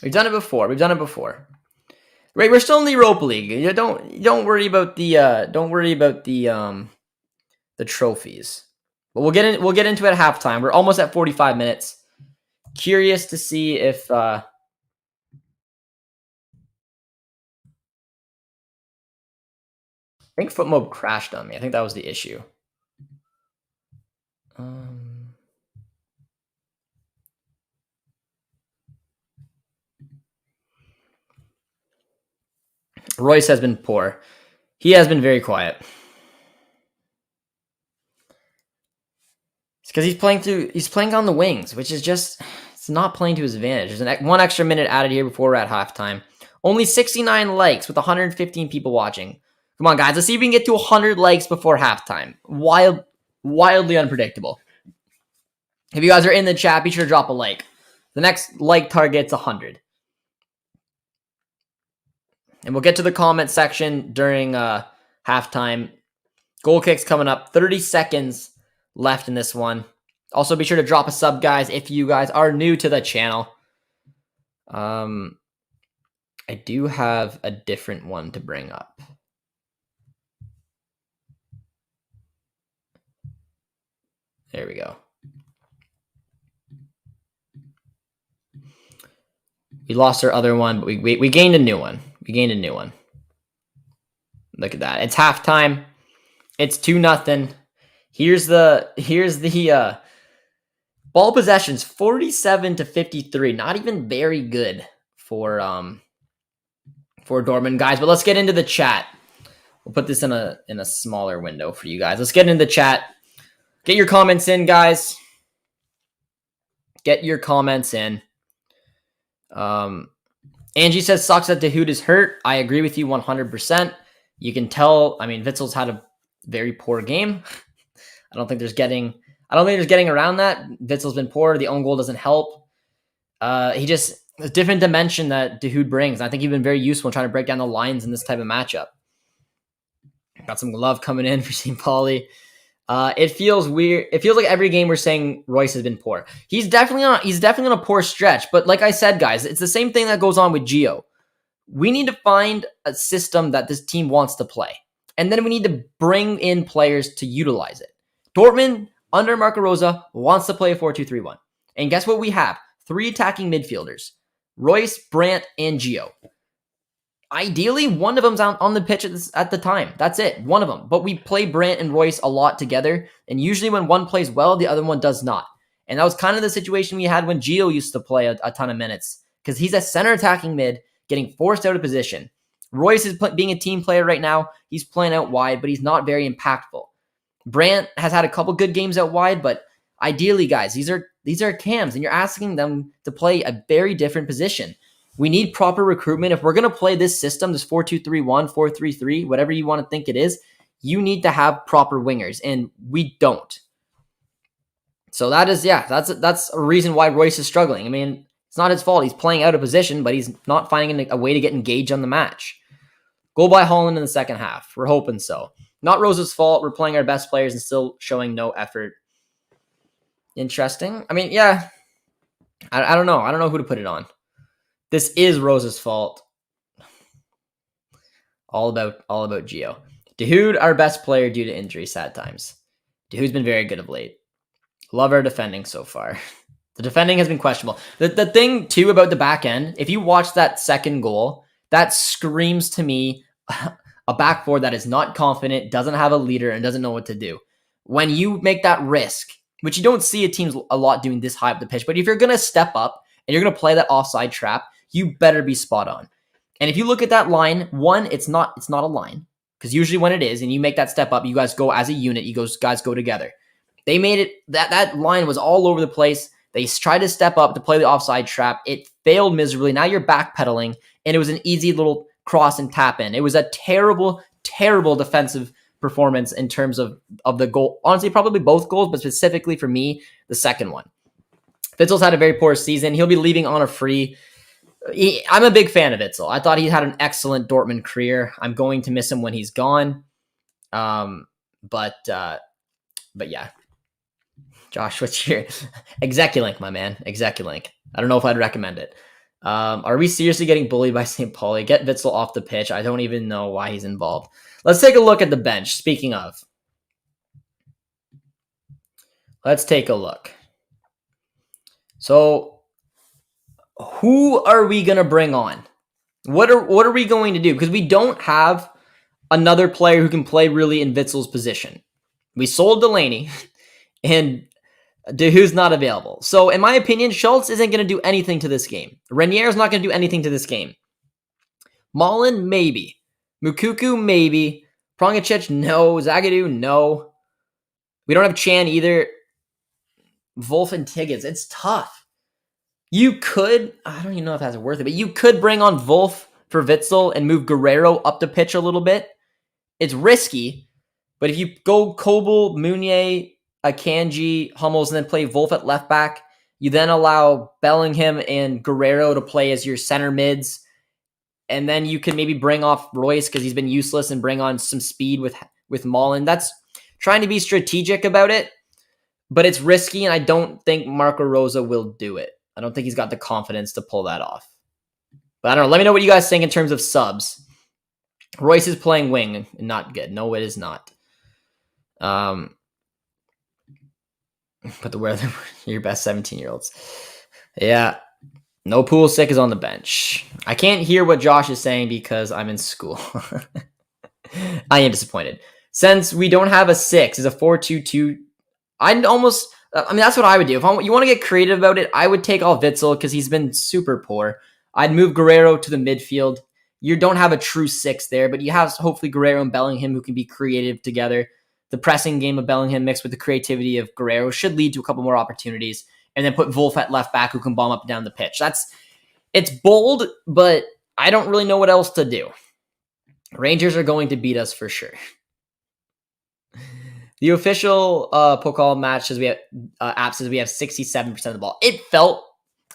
We've done it before. Right, we're still in the Europa League. Don't worry about the trophies. But we'll get into it at halftime. We're almost at 45 minutes. Curious to see if I think FootMob crashed on me. I think that was the issue. Royce has been poor. He has been very quiet. It's because he's playing on the wings, which is just, it's not playing to his advantage. There's one extra minute added here before we're at halftime. Only 69 likes with 115 people watching. Come on, guys. Let's see if we can get to 100 likes before halftime. Wildly unpredictable. If you guys are in the chat, be sure to drop a like. The next like target's 100. And we'll get to the comment section during halftime. Goal kicks coming up. 30 seconds left in this one. Also, be sure to drop a sub, guys, if you guys are new to the channel. I do have a different one to bring up. There we go. We lost our other one, but we gained a new one. Look at that. It's halftime. It's 2-0. Here's the ball possessions, 47-53. Not even very good for Dortmund, guys. But let's get into the chat. We'll put this in a smaller window for you guys. Let's get into the chat. Get your comments in, guys. Get your comments in. Angie says, sucks that Dahoud is hurt. I agree with you 100%. You can tell, I mean, Witzel's had a very poor game. I don't think there's getting around that. Witzel's been poor. The own goal doesn't help. He just, a different dimension that Dahoud brings. I think he's been very useful in trying to break down the lines in this type of matchup. Got some love coming in for seeing Pauli. It feels weird. It feels like every game we're saying Royce has been poor. He's definitely on a poor stretch. But like I said, guys, it's the same thing that goes on with Gio. We need to find a system that this team wants to play. And then we need to bring in players to utilize it. Dortmund, under Marco Rose, wants to play a 4-2-3-1. And guess what we have? 3 attacking midfielders. Royce, Brandt, and Gio. Ideally, one of them's out on the pitch at the time. That's it. One of them. But we play Brandt and Royce a lot together. And usually when one plays well, the other one does not. And that was kind of the situation we had when Gio used to play a ton of minutes. Because he's a center attacking mid, getting forced out of position. Royce is being a team player right now. He's playing out wide, but he's not very impactful. Brandt has had a couple good games out wide, but ideally, guys, these are cams, and you're asking them to play a very different position. We need proper recruitment. If we're going to play this system, this 4-2-3-1, 4-3-3, whatever you want to think it is, you need to have proper wingers, and we don't. So that's a reason why Royce is struggling. I mean, it's not his fault. He's playing out of position, but he's not finding a way to get engaged on the match. Goal by Haaland in the second half. We're hoping so. Not Rose's fault. We're playing our best players and still showing no effort. Interesting. I mean, yeah. I don't know. I don't know who to put it on. This is Rose's fault. All about Gio. Dahoud, our best player due to injury, sad times. Dahoud's been very good of late. Love our defending so far. The defending has been questionable. The thing, too, about the back end, if you watch that second goal, that screams to me a back four that is not confident, doesn't have a leader, and doesn't know what to do. When you make that risk, which you don't see a teams a lot doing this high up the pitch, but if you're going to step up and you're going to play that offside trap, you better be spot on. And if you look at that line, one, it's not a line, because usually when it is, and you make that step up, you guys go as a unit, guys go together. They made it, that line was all over the place. They tried to step up to play the offside trap. It failed miserably. Now you're backpedaling, and it was an easy little cross and tap in. It was a terrible, terrible defensive performance in terms of the goal. Honestly, probably both goals, but specifically for me, the second one. Witzel's had a very poor season. He'll be leaving on a free. I'm a big fan of Witzel. I thought he had an excellent Dortmund career. I'm going to miss him when he's gone. But yeah. Josh, what's your Execulink, my man? Execulink. I don't know if I'd recommend it. Are we seriously getting bullied by St. Pauli? Get Witzel off the pitch. I don't even know why he's involved. Let's take a look at the bench. Speaking of, let's take a look. So, who are we going to bring on? What are we going to do? Because we don't have another player who can play really in Witzel's position. We sold Delaney, and who's not available. So, in my opinion, Schultz isn't going to do anything to this game. Renier's not going to do anything to this game. Malen, maybe. Mukuku, maybe. Prongicic, no. Zagadou, no. We don't have Chan either. Wolf and Tiggins. It's tough. You could, I don't even know if that's worth it, but you could bring on Wolf for Witzel and move Guerrero up the pitch a little bit. It's risky, but if you go Kobel, Meunier, Akanji, Hummels, and then play Wolf at left back, you then allow Bellingham and Guerrero to play as your center mids, and then you can maybe bring off Royce because he's been useless and bring on some speed with Malen. That's trying to be strategic about it, but it's risky, and I don't think Marco Rosa will do it. I don't think he's got the confidence to pull that off. But I don't know. Let me know what you guys think in terms of subs. Royce is playing wing. Not good. No, it is not. But where are your best 17-year-olds? Yeah. No Pulisic is on the bench. I can't hear what Josh is saying because I'm in school. I am disappointed. Since we don't have a 6, it's a 4-2-2. That's what I would do. If you want to get creative about it, I would take off Witzel because he's been super poor. I'd move Guerrero to the midfield. You don't have a true 6 there, but you have hopefully Guerrero and Bellingham who can be creative together. The pressing game of Bellingham mixed with the creativity of Guerrero should lead to a couple more opportunities. And then put Wolf at left back who can bomb up and down the pitch. It's bold, but I don't really know what else to do. Rangers are going to beat us for sure. The official Pokal match says we have app says we have 67% of the ball. I don't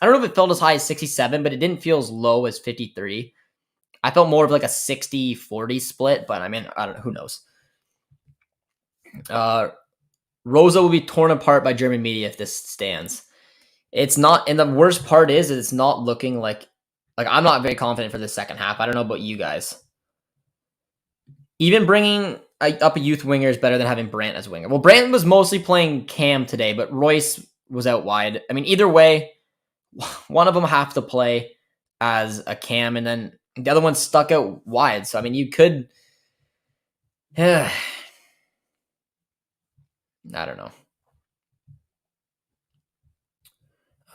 know if it felt as high as 67, but it didn't feel as low as 53. I felt more of like a 60-40 split, but I mean, I don't know. Who knows? Rosa will be torn apart by German media if this stands. It's not, and the worst part is it's not looking like I'm not very confident for the second half. I don't know about you guys. Even bringing up a youth winger is better than having Brandt as winger. Well, Brandt was mostly playing cam today, but Royce was out wide. I mean, either way, one of them have to play as a cam, and then the other one stuck out wide. So, I mean, you could... I don't know.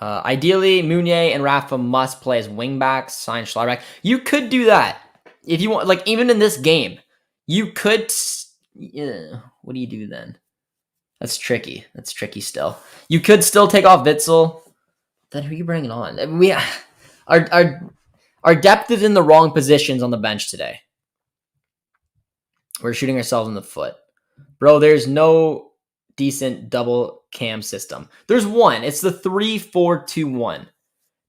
Ideally, Meunier and Rafa must play as wingbacks, sign Schlotterbeck. You could do that. If you want, like, even in this game, you could... what do you do then? That's tricky. That's tricky still. You could still take off Witzel. Then who are you bringing on? Our depth is in the wrong positions on the bench today. We're shooting ourselves in the foot. Bro, there's no decent double cam system. There's one. It's the 3-4-2-1.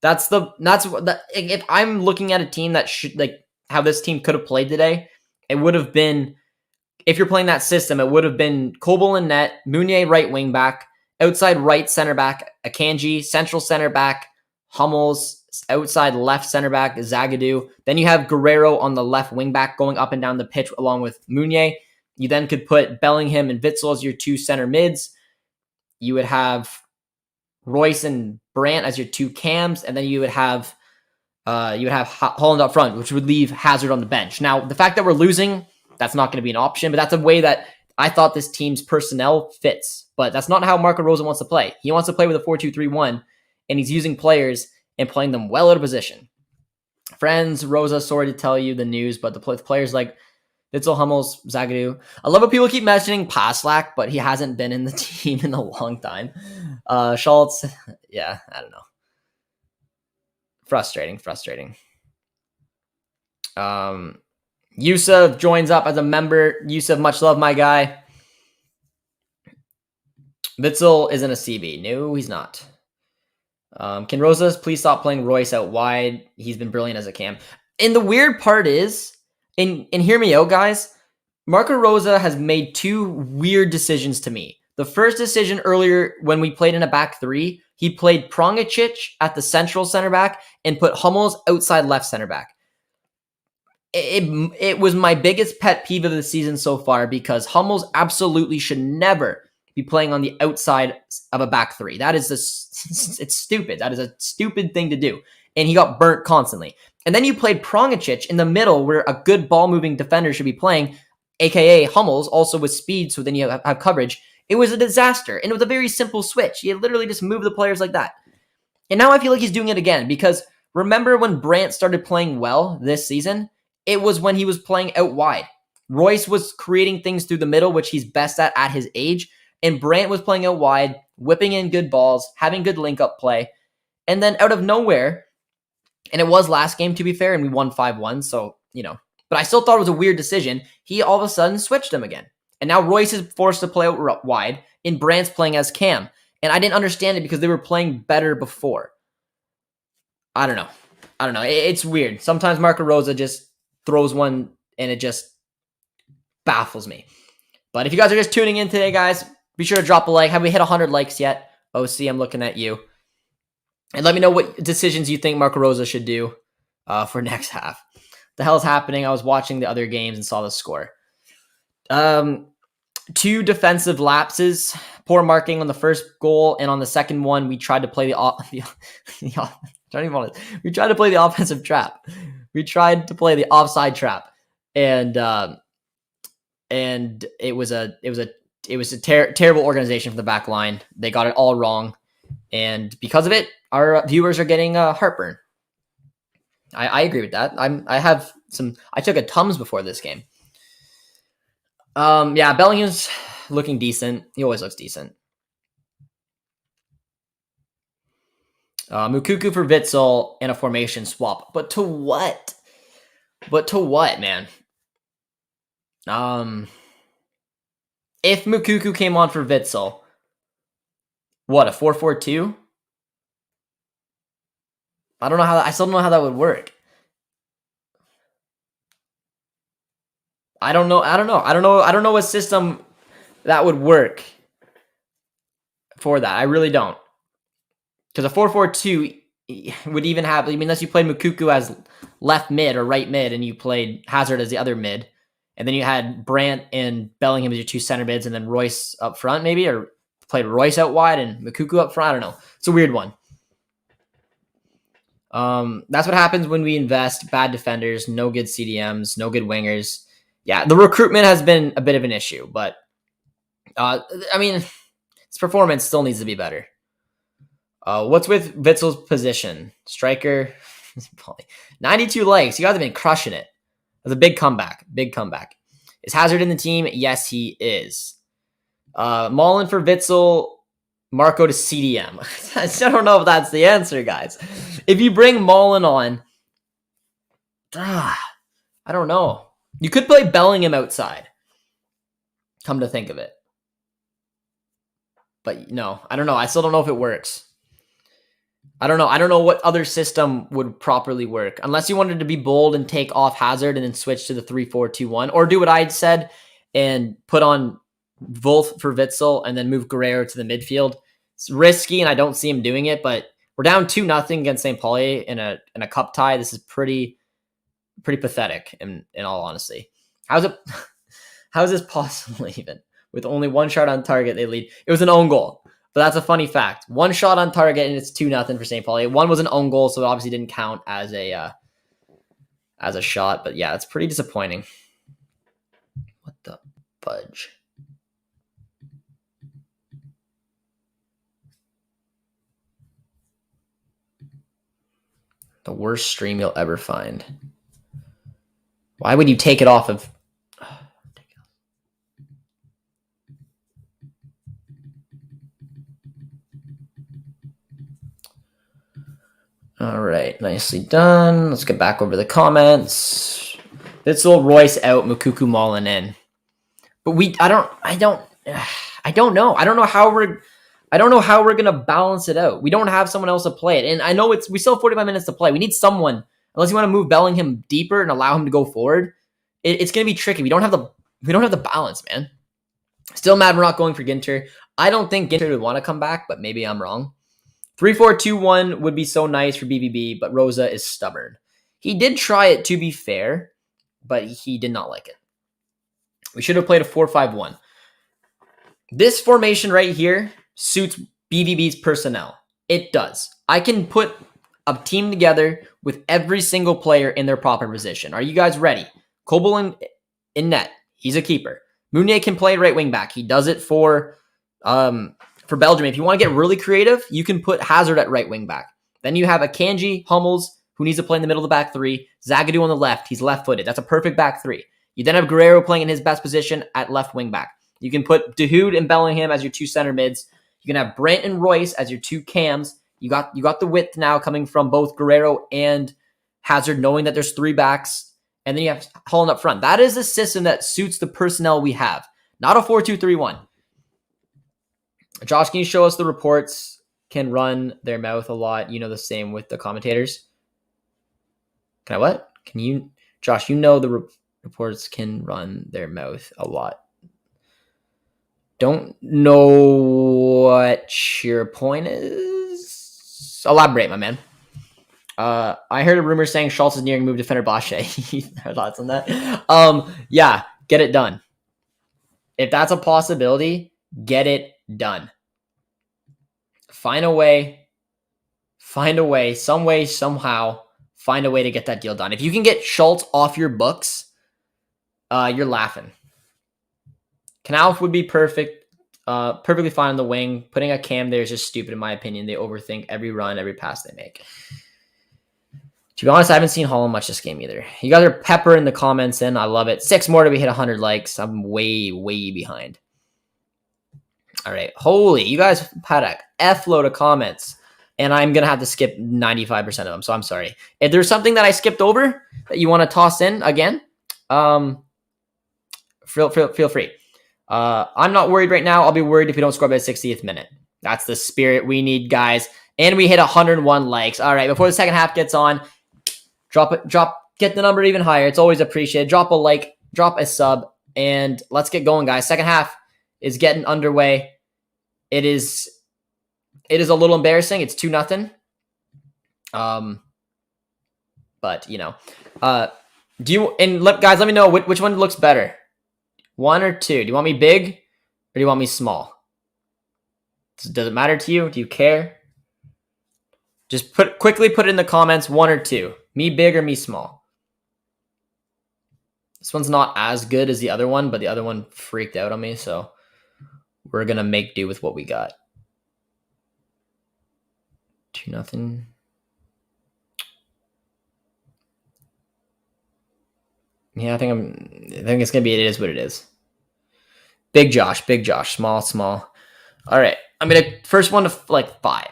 If I'm looking at a team that should, like, how this team could have played today, it would have been, if you're playing that system, it would have been Kobel in net, Meunier right wing back, outside right center back, Akanji, central center back, Hummels, outside left center back, Zagadou. Then you have Guerrero on the left wing back going up and down the pitch along with Meunier. You then could put Bellingham and Witzel as your two center mids. You would have Royce and Brandt as your two cams, and then you would have Haaland up front, which would leave Hazard on the bench. Now, the fact that we're losing, that's not going to be an option, but that's a way that I thought this team's personnel fits. But that's not how Marco Rosa wants to play. He wants to play with a 4-2-3-1, and he's using players and playing them well out of position. Friends, Rosa, sorry to tell you the news, but the players like Witzel, Hummels, Zagadou. I love how people keep mentioning Paslak, but he hasn't been in the team in a long time. Schultz, yeah, I don't know. Frustrating. Yusuf joins up as a member. Yusuf, much love, my guy. Witzel isn't a CB. No, he's not. Can Rosas please stop playing Royce out wide? He's been brilliant as a cam. And the weird part is, and hear me out, guys, Marco Rosa has made two weird decisions to me. The first decision earlier when we played in a back three, he played Prongicic at the central center back and put Hummels outside left center back. It was my biggest pet peeve of the season so far because Hummels absolutely should never be playing on the outside of a back three. That is it's stupid. That is a stupid thing to do. And he got burnt constantly. And then you played Prongicic in the middle where a good ball moving defender should be playing, aka Hummels, also with speed, so then you have coverage. It was a disaster. And it was a very simple switch. He literally just moved the players like that. And now I feel like he's doing it again because remember when Brandt started playing well this season? It was when he was playing out wide. Royce was creating things through the middle, which he's best at his age. And Brandt was playing out wide, whipping in good balls, having good link-up play. And then out of nowhere, and it was last game, to be fair, and we won 5-1, so, But I still thought it was a weird decision. He all of a sudden switched him again. And now Royce is forced to play out wide, and Brandt's playing as Cam. And I didn't understand it because they were playing better before. I don't know. It's weird. Sometimes Marco Rosa just throws one, and it just baffles me. But if you guys are just tuning in today, guys, be sure to drop a like. Have we hit 100 likes yet? OC, I'm looking at you. And let me know what decisions you think Marco Rosa should do for next half. The hell is happening? I was watching the other games and saw the score. 2 defensive lapses, poor marking on the first goal, and on the second one, we tried to play we tried to play the offensive trap. We tried to play the offside trap, and it was a terrible organization from the back line. They got it all wrong, and because of it, our viewers are getting heartburn. I agree with that. I took a Tums before this game. Bellingham's looking decent. He always looks decent. Mukuku for Witzel and a formation swap. But to what? Man? If Mukuku came on for Witzel, what, a 4-4-2? I still don't know how that would work. I don't know what system that would work for that. I really don't. Because a 4-4-2 would even have, unless you played Mukuku as left mid or right mid and you played Hazard as the other mid, and then you had Brandt and Bellingham as your 2 center mids and then Royce up front maybe, or played Royce out wide and Mukuku up front. I don't know. It's a weird one. That's what happens when we invest. Bad defenders, no good CDMs, no good wingers. Yeah, the recruitment has been a bit of an issue, but his performance still needs to be better. What's with Witzel's position? Striker, Pauli. 92 likes. You guys have been crushing it. That's a big comeback. Is Hazard in the team? Yes, he is. Mullen for Witzel, Marco to CDM. I still don't know if that's the answer, guys. If you bring Mullen on, I don't know. You could play Bellingham outside. Come to think of it. But no, I don't know. I still don't know if it works. I don't know what other system would properly work. Unless you wanted to be bold and take off Hazard and then switch to the 3-4-2-1. Or do what I said and put on Wolf for Witzel and then move Guerrero to the midfield. It's risky and I don't see him doing it, but we're down 2-0 against St. Pauli in a cup tie. This is pretty pathetic in all honesty. How is this possible even? With only 1 shot on target, they lead. It was an own goal. But that's a funny fact. 1 shot on target, and it's 2-0 for St. Pauli. 1 was an own goal, so it obviously didn't count as a shot. But yeah, it's pretty disappointing. What the fudge? The worst stream you'll ever find. Why would you take it off of... All right, nicely done. Let's get back over the comments. Witzel, Royce out, Mukuku, Mullen in. But I don't know. I don't know how we're gonna balance it out. We don't have someone else to play it, and I know we still have 45 minutes to play. We need someone, unless you want to move Bellingham deeper and allow him to go forward. It's gonna be tricky. We don't have the balance, man. Still mad we're not going for Ginter. I don't think Ginter would want to come back, but maybe I'm wrong. 3-4-2-1 would be so nice for BBB, but Rosa is stubborn. He did try it, to be fair, but he did not like it. We should have played a 4-5-1. This formation right here suits BVB's personnel. It does. I can put a team together with every single player in their proper position. Are you guys ready? Kobel in net. He's a keeper. Meunier can play right wing back. He does it for Belgium. If you want to get really creative, you can put Hazard at right wing back. Then you have Akanji, Hummels, who needs to play in the middle of the back three. Zagadou on the left. He's left-footed. That's a perfect back three. You then have Guerrero playing in his best position at left wing back. You can put Dahoud and Bellingham as your two center mids. You can have Brandt and Royce as your two cams. You got the width now coming from both Guerrero and Hazard, knowing that there's three backs. And then you have Haaland up front. That is a system that suits the personnel we have. Not a 4-2-3-1. Josh, can you show us the reports can run their mouth a lot? You know the same with the commentators. Can I what? Can you, Josh, you know the reports can run their mouth a lot. Don't know what your point is. Elaborate, my man. I heard a rumor saying Schultz is nearing move to Fenerbahce. Thoughts on that? Yeah, get it done. If that's a possibility, get it done. Find a way, some way, somehow, find a way to get that deal done. If you can get Schultz off your books, you're laughing. Knauf would be perfect, perfectly fine on the wing. Putting a cam there is just stupid, in my opinion. They overthink every run, every pass they make. To be honest, I haven't seen Haaland much this game either. You guys are peppering the comments in. I love it. 6 more till we hit 100 likes. I'm way, way behind. All right. Holy, you guys had a F-load of comments, and I'm going to have to skip 95% of them, so I'm sorry. If there's something that I skipped over that you want to toss in again, feel free. I'm not worried right now. I'll be worried if we don't score by the 60th minute. That's the spirit we need, guys. And we hit 101 likes. All right, before the second half gets on, get the number even higher. It's always appreciated. Drop a like, drop a sub, and let's get going, guys. Second half is getting underway. It is a little embarrassing. It's 2-0. But you know, guys, let me know which one looks better. 1 or 2? Do you want me big or do you want me small? Does it matter to you? Do you care? Just quickly put it in the comments, 1 or 2. Me big or me small? This one's not as good as the other one, but the other one freaked out on me, so we're going to make do with what we got. 2-0. Yeah, I think it's going to be, it is what it is. Big Josh, small. All right. I'm going to, first one to like 5.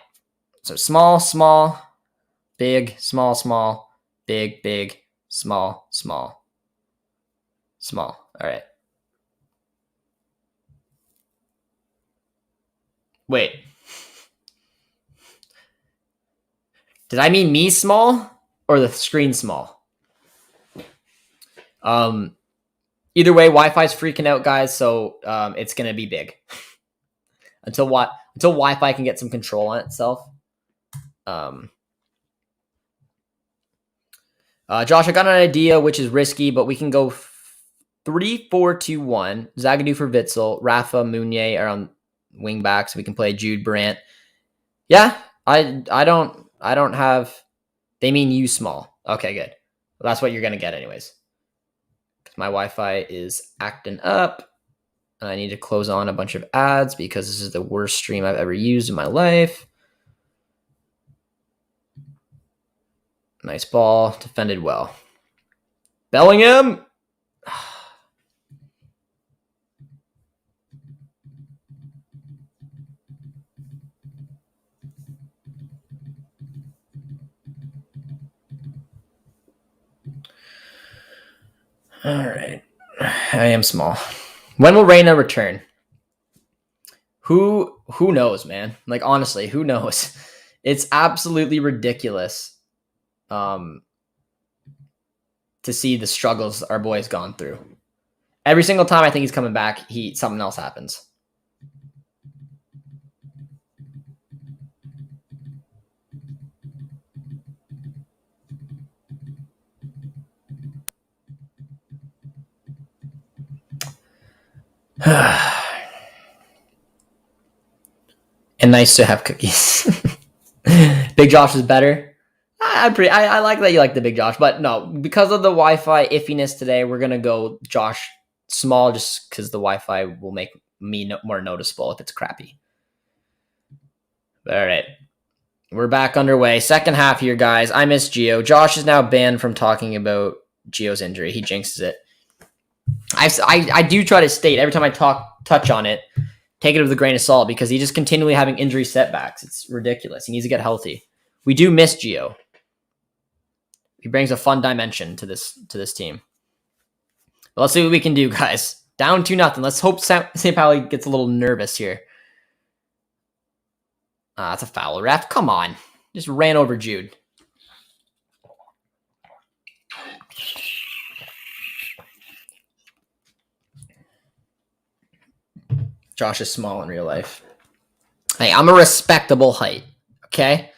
So small, big, small, big, small. All right. Wait. Did I mean me small or the screen small? Either way, Wi-Fi's freaking out, guys, so it's going to be big. until Wi-Fi can get some control on itself. Josh, I got an idea, which is risky, but we can go 3-4-2-1. Zagadou for Witzel. Rafa, Meunier are on wing back, so we can play Jude, Brandt. Yeah, I don't have. They mean you small. Okay, good. Well, that's what you're gonna get anyways. Because my Wi-Fi is acting up, and I need to close on a bunch of ads because this is the worst stream I've ever used in my life. Nice ball, defended well. Bellingham. All right. I am small. When will Reina return? Who knows, man? Like, honestly, who knows? It's absolutely ridiculous to see the struggles our boy's gone through. Every single time I think he's coming back, something else happens. And nice to have cookies. Big Josh is better. I like that you like the Big Josh, but no, because of the Wi-Fi iffiness today, we're gonna go Josh small, just because the Wi-Fi will make me more noticeable if it's crappy. All right, we're back underway. Second half here, guys. I miss Gio. Josh is now banned from talking about Gio's injury. He jinxes it. I do try to state every time I touch on it, take it with a grain of salt, because he's just continually having injury setbacks. It's ridiculous. He needs to get healthy. We do miss Gio. He brings a fun dimension to this team. But let's see what we can do, guys. Down 2-0. Let's hope St. Pauli gets a little nervous here. That's a foul. Ref, come on. Just ran over Jude. Josh is small in real life. Hey, I'm a respectable height. Okay?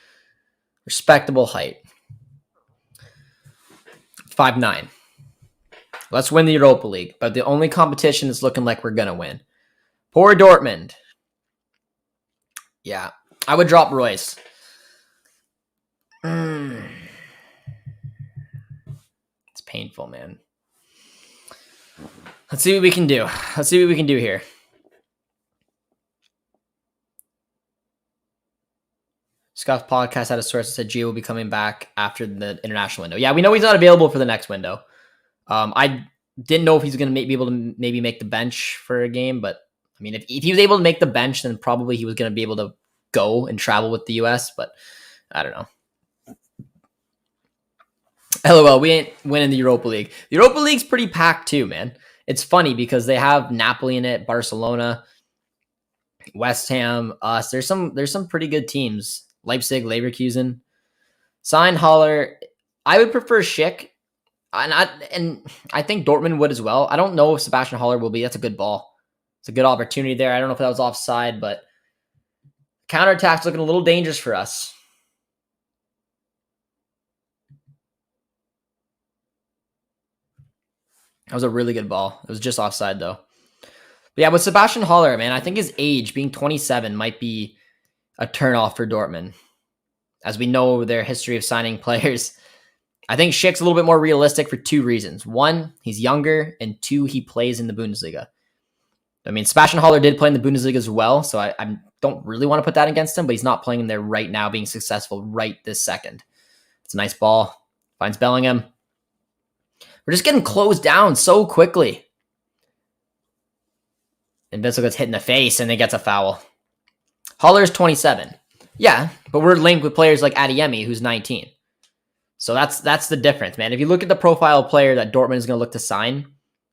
Respectable height. 5'9". Let's win the Europa League. But the only competition is looking like we're going to win. Poor Dortmund. Yeah. I would drop Royce. It's painful, man. Let's see what we can do. Let's see what we can do here. Scott's podcast had a source that said Gio will be coming back after the international window. Yeah, we know he's not available for the next window. I didn't know if he's going to be able to maybe make the bench for a game, but I mean, if he was able to make the bench, then probably he was going to be able to go and travel with the US, but I don't know. LOL, we ain't winning the Europa League. The Europa League's pretty packed too, man. It's funny because they have Napoli in it, Barcelona, West Ham, us. There's some pretty good teams. Leipzig, Leverkusen. Sign Haller. I would prefer Schick. And I think Dortmund would as well. I don't know if Sebastian Haller will be. That's a good ball. It's a good opportunity there. I don't know if that was offside, but counterattack's looking a little dangerous for us. That was a really good ball. It was just offside, though. But yeah, with Sebastian Haller, man, I think his age, being 27, might be a turnoff for Dortmund. As we know their history of signing players, I think Schick's a little bit more realistic for two reasons. One, he's younger, and two, he plays in the Bundesliga. I mean, Sebastian Haller did play in the Bundesliga as well, so I don't really want to put that against him, but he's not playing in there right now, being successful right this second. It's a nice ball. Finds Bellingham. We're just getting closed down so quickly. And Bissell gets hit in the face, and then gets a foul. Haller's 27. Yeah, but we're linked with players like Adeyemi, who's 19. So that's the difference, man. If you look at the profile player that Dortmund is going to look to sign,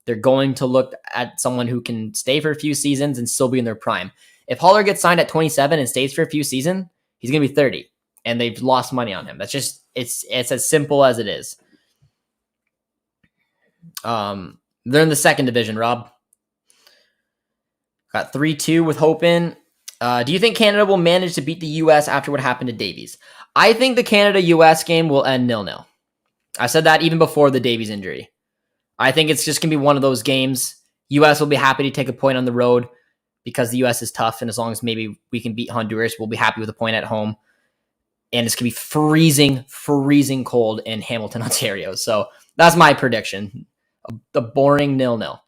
they're going to look at someone who can stay for a few seasons and still be in their prime. If Haller gets signed at 27 and stays for a few seasons, he's going to be 30, and they've lost money on him. That's just it's as simple as it is. They're in the second division, Rob. Got 3-2 with hope in. Do you think Canada will manage to beat the U.S. after what happened to Davies? I think the Canada-U.S. game will end 0-0. I said that even before the Davies injury. I think it's just going to be one of those games. U.S. will be happy to take a point on the road because the U.S. is tough, and as long as maybe we can beat Honduras, we'll be happy with a point at home. And it's going to be freezing cold in Hamilton, Ontario. So that's my prediction. The boring 0-0.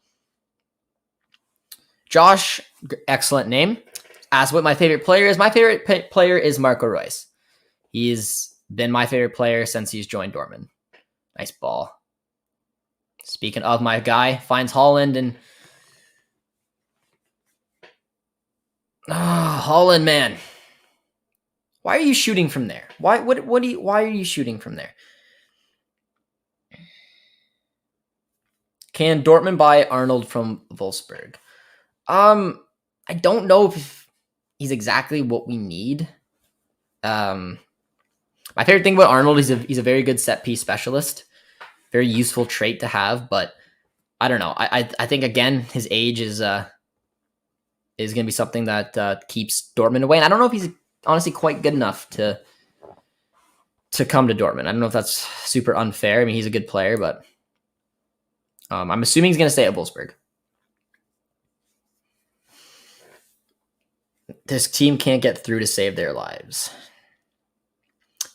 Josh, excellent name. Asked what my favorite player is. My favorite player is Marco Reus. He's been my favorite player since he's joined Dortmund. Nice ball. Speaking of my guy, finds Haaland and Haaland, man. Why are you shooting from there? Why are you shooting from there? Can Dortmund buy Arnold from Wolfsburg? I don't know if he's exactly what we need. My favorite thing about Arnold is he's a very good set piece specialist. Very useful trait to have, but I don't know. I think again his age is going to be something that keeps Dortmund away, and I don't know if he's honestly quite good enough to come to Dortmund. I don't know if that's super unfair. I mean, he's a good player, but I'm assuming he's going to stay at Wolfsburg. This team can't get through to save their lives.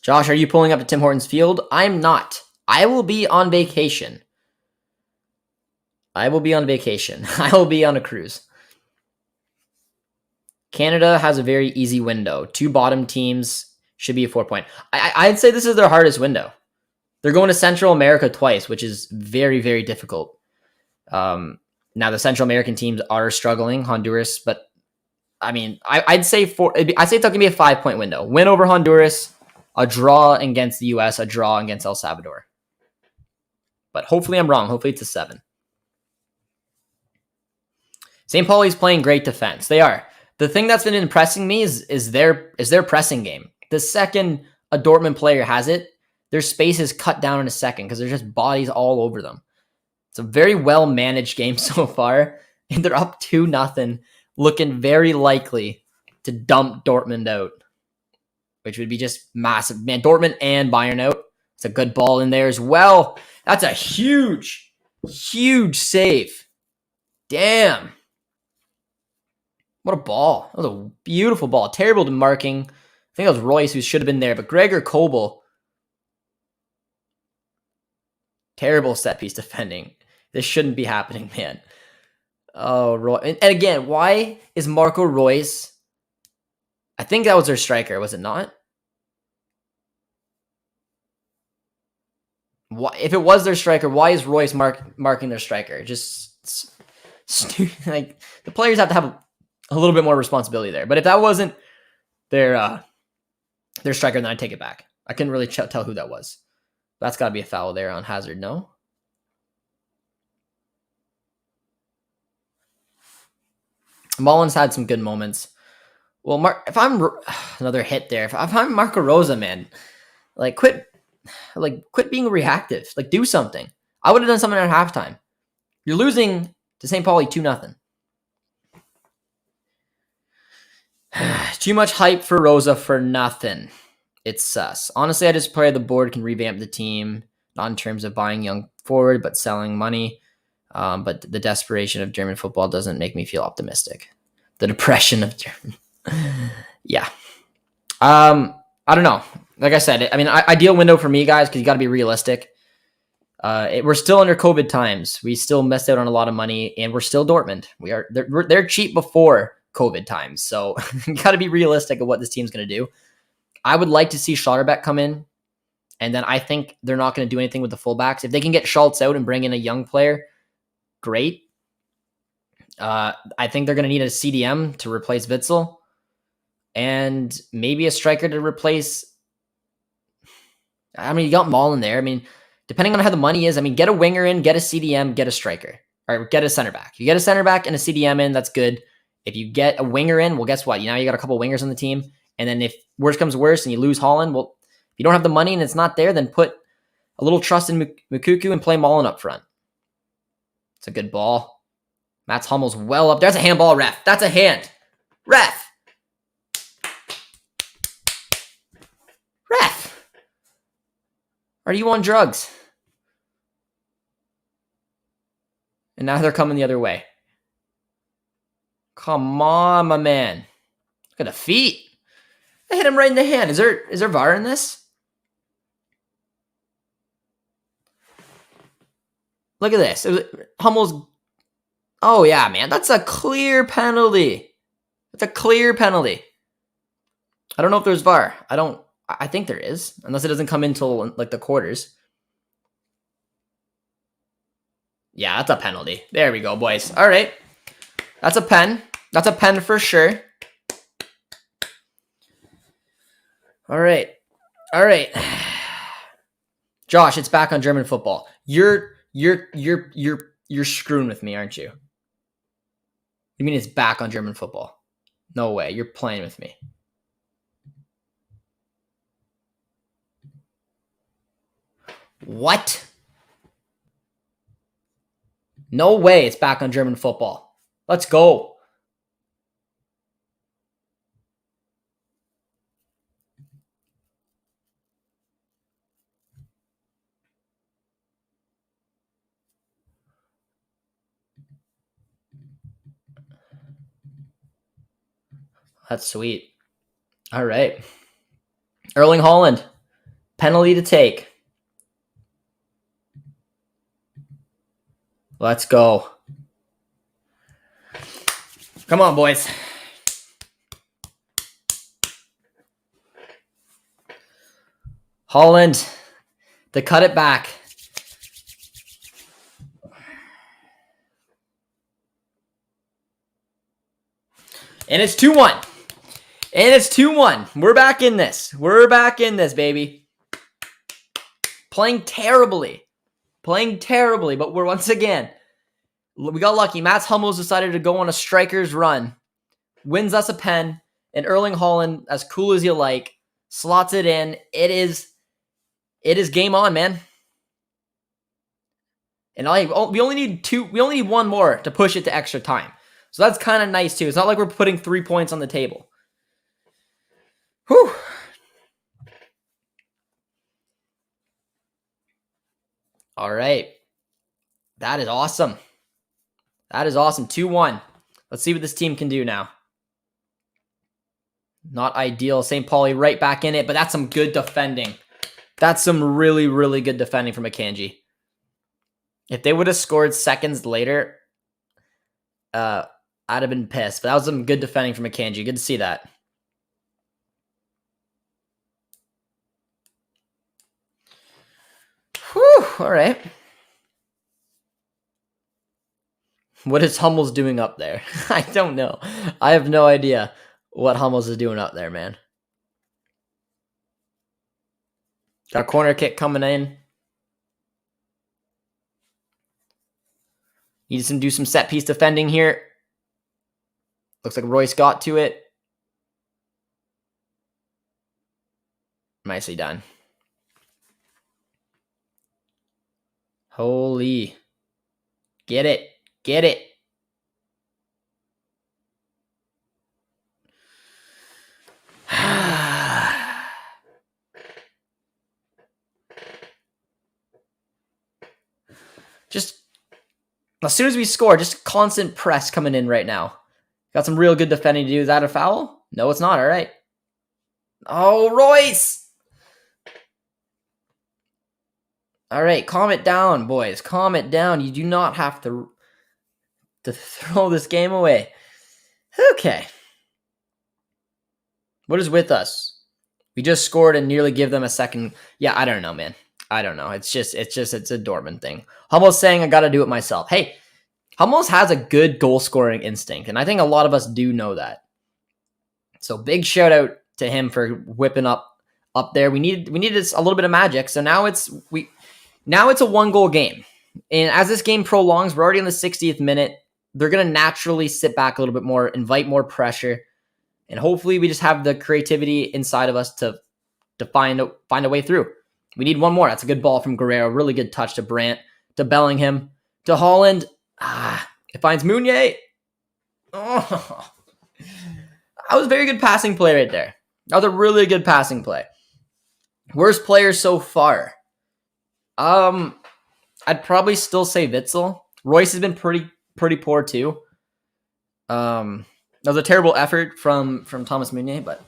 Josh, are you pulling up to Tim Hortons Field? I'm not. I will be on vacation. I will be on a cruise. Canada has a very easy window. 2 bottom teams should be a 4-point. I'd say this is their hardest window. They're going to Central America twice, which is very, very difficult. Now, the Central American teams are struggling, Honduras, but I mean, I'd say it's going to be a 5-point window. Win over Honduras, a draw against the U.S., a draw against El Salvador. But hopefully I'm wrong. Hopefully it's a 7. St. Pauli's playing great defense. They are. The thing that's been impressing me is their pressing game. The second a Dortmund player has it, their space is cut down in a second because there's just bodies all over them. It's a very well-managed game so far, and they're up 2-0, looking very likely to dump Dortmund out, which would be just massive. Man, Dortmund and Bayern out. It's a good ball in there as well. That's a huge, huge save. Damn. What a ball. That was a beautiful ball. Terrible to marking. I think that was Royce who should have been there, but Gregor Kobel. Terrible set piece defending. This shouldn't be happening, man. Oh, Roy. And again, why is Marco Royce? I think that was their striker, was it not? Why, if it was their striker, why is Royce marking their striker? Just stupid. Like, the players have to have a little bit more responsibility there. But if that wasn't their striker, then I'd take it back. I couldn't really tell who that was. That's got to be a foul there on Hazard, no? Mullins had some good moments. Well, if I'm another hit there, if I'm Marco Rosa, man, quit being reactive. Like, do something. I would have done something at halftime. You're losing to St. Pauli 2-0. Too much hype for Rosa for nothing. It's sus. Honestly, I just pray the board can revamp the team, not in terms of buying young forward, but selling money. But the desperation of German football doesn't make me feel optimistic. The depression of German. Yeah. I don't know. Like I said, I mean, ideal window for me, guys, because you got to be realistic. We're still under COVID times. We still missed out on a lot of money, and we're still Dortmund. They're cheap before COVID times, so you got to be realistic of what this team's going to do. I would like to see Schlotterbeck come in, and then I think they're not going to do anything with the fullbacks. If they can get Schultz out and bring in a young player, great. I think they're going to need a CDM to replace Witzel, and maybe a striker to replace. I mean, you got Maul in there. I mean, depending on how the money is, I mean, get a winger in, get a CDM, get a striker, or get a center back. If you get a center back and a CDM in, that's good. If you get a winger in, well, guess what? Now you got a couple wingers on the team. And then if worse comes worse and you lose Haaland, well, if you don't have the money and it's not there, then put a little trust in Mukuku and play Mullen up front. It's a good ball. Mats Hummel's well up. That's a handball, ref. That's a hand. Ref. Ref. Are you on drugs? And now they're coming the other way. Come on, my man. Look at the feet. I hit him right in the hand. Is there VAR in this? Look at this. Hummel's. Oh, yeah, man. That's a clear penalty. That's a clear penalty. I don't know if there's VAR. I think there is. Unless it doesn't come in until like the quarters. Yeah, that's a penalty. There we go, boys. All right. That's a pen. That's a pen for sure. All right. All right. Josh, it's back on German football. You're You're screwing with me, aren't you? You mean it's back on German football? No way. You're playing with me. What? No way it's back on German football. Let's go. That's sweet. All right. Erling Haaland. Penalty to take. Let's go. Come on, boys. Haaland to cut it back. And it's 2-1. And it's 2-1. We're back in this. We're back in this, baby. Playing terribly. Playing terribly, but we're once again, we got lucky. Mats Hummels decided to go on a striker's run. Wins us a pen. And Erling Haaland, as cool as you like, slots it in. It is game on, man. And we only need one more to push it to extra time. So that's kind of nice too. It's not like we're putting 3 points on the table. Whew. All right. That is awesome. That is awesome. 2-1. Let's see what this team can do now. Not ideal. St. Pauli right back in it, but that's some good defending. That's some really, really good defending from Akanji. If they would have scored seconds later, I'd have been pissed. But that was some good defending from Akanji. Good to see that. Whew, all right. What is Hummels doing up there? I don't know. I have no idea what Hummels is doing up there, man. Got a corner kick coming in. Needs to do some set piece defending here. Looks like Royce got to it. Nicely done. Holy. Get it. Get it. Just as soon as we score, just constant press coming in right now. Got some real good defending to do. Is that a foul? No, it's not. All right. Oh, Royce. All right, calm it down, boys. Calm it down. You do not have to throw this game away. Okay. What is with us? We just scored and nearly give them a second. Yeah, I don't know, man. I don't know. It's a Dortmund thing. Hummels saying I got to do it myself. Hey, Hummels has a good goal scoring instinct, and I think a lot of us do know that. So big shout out to him for whipping up there. We needed a little bit of magic. So now it's a 1 goal game. And as this game prolongs, we're already in the 60th minute. They're going to naturally sit back a little bit more, invite more pressure, and hopefully we just have the creativity inside of us to find a way through. We need one more. That's a good ball from Guerrero. Really good touch to Brandt, to Bellingham, to Haaland. It finds Meunier. Oh, that was a very good passing play right there. That was a really good passing play. Worst player so far. I'd probably still say Witsel. Royce has been pretty poor too. That was a terrible effort from Thomas Meunier, but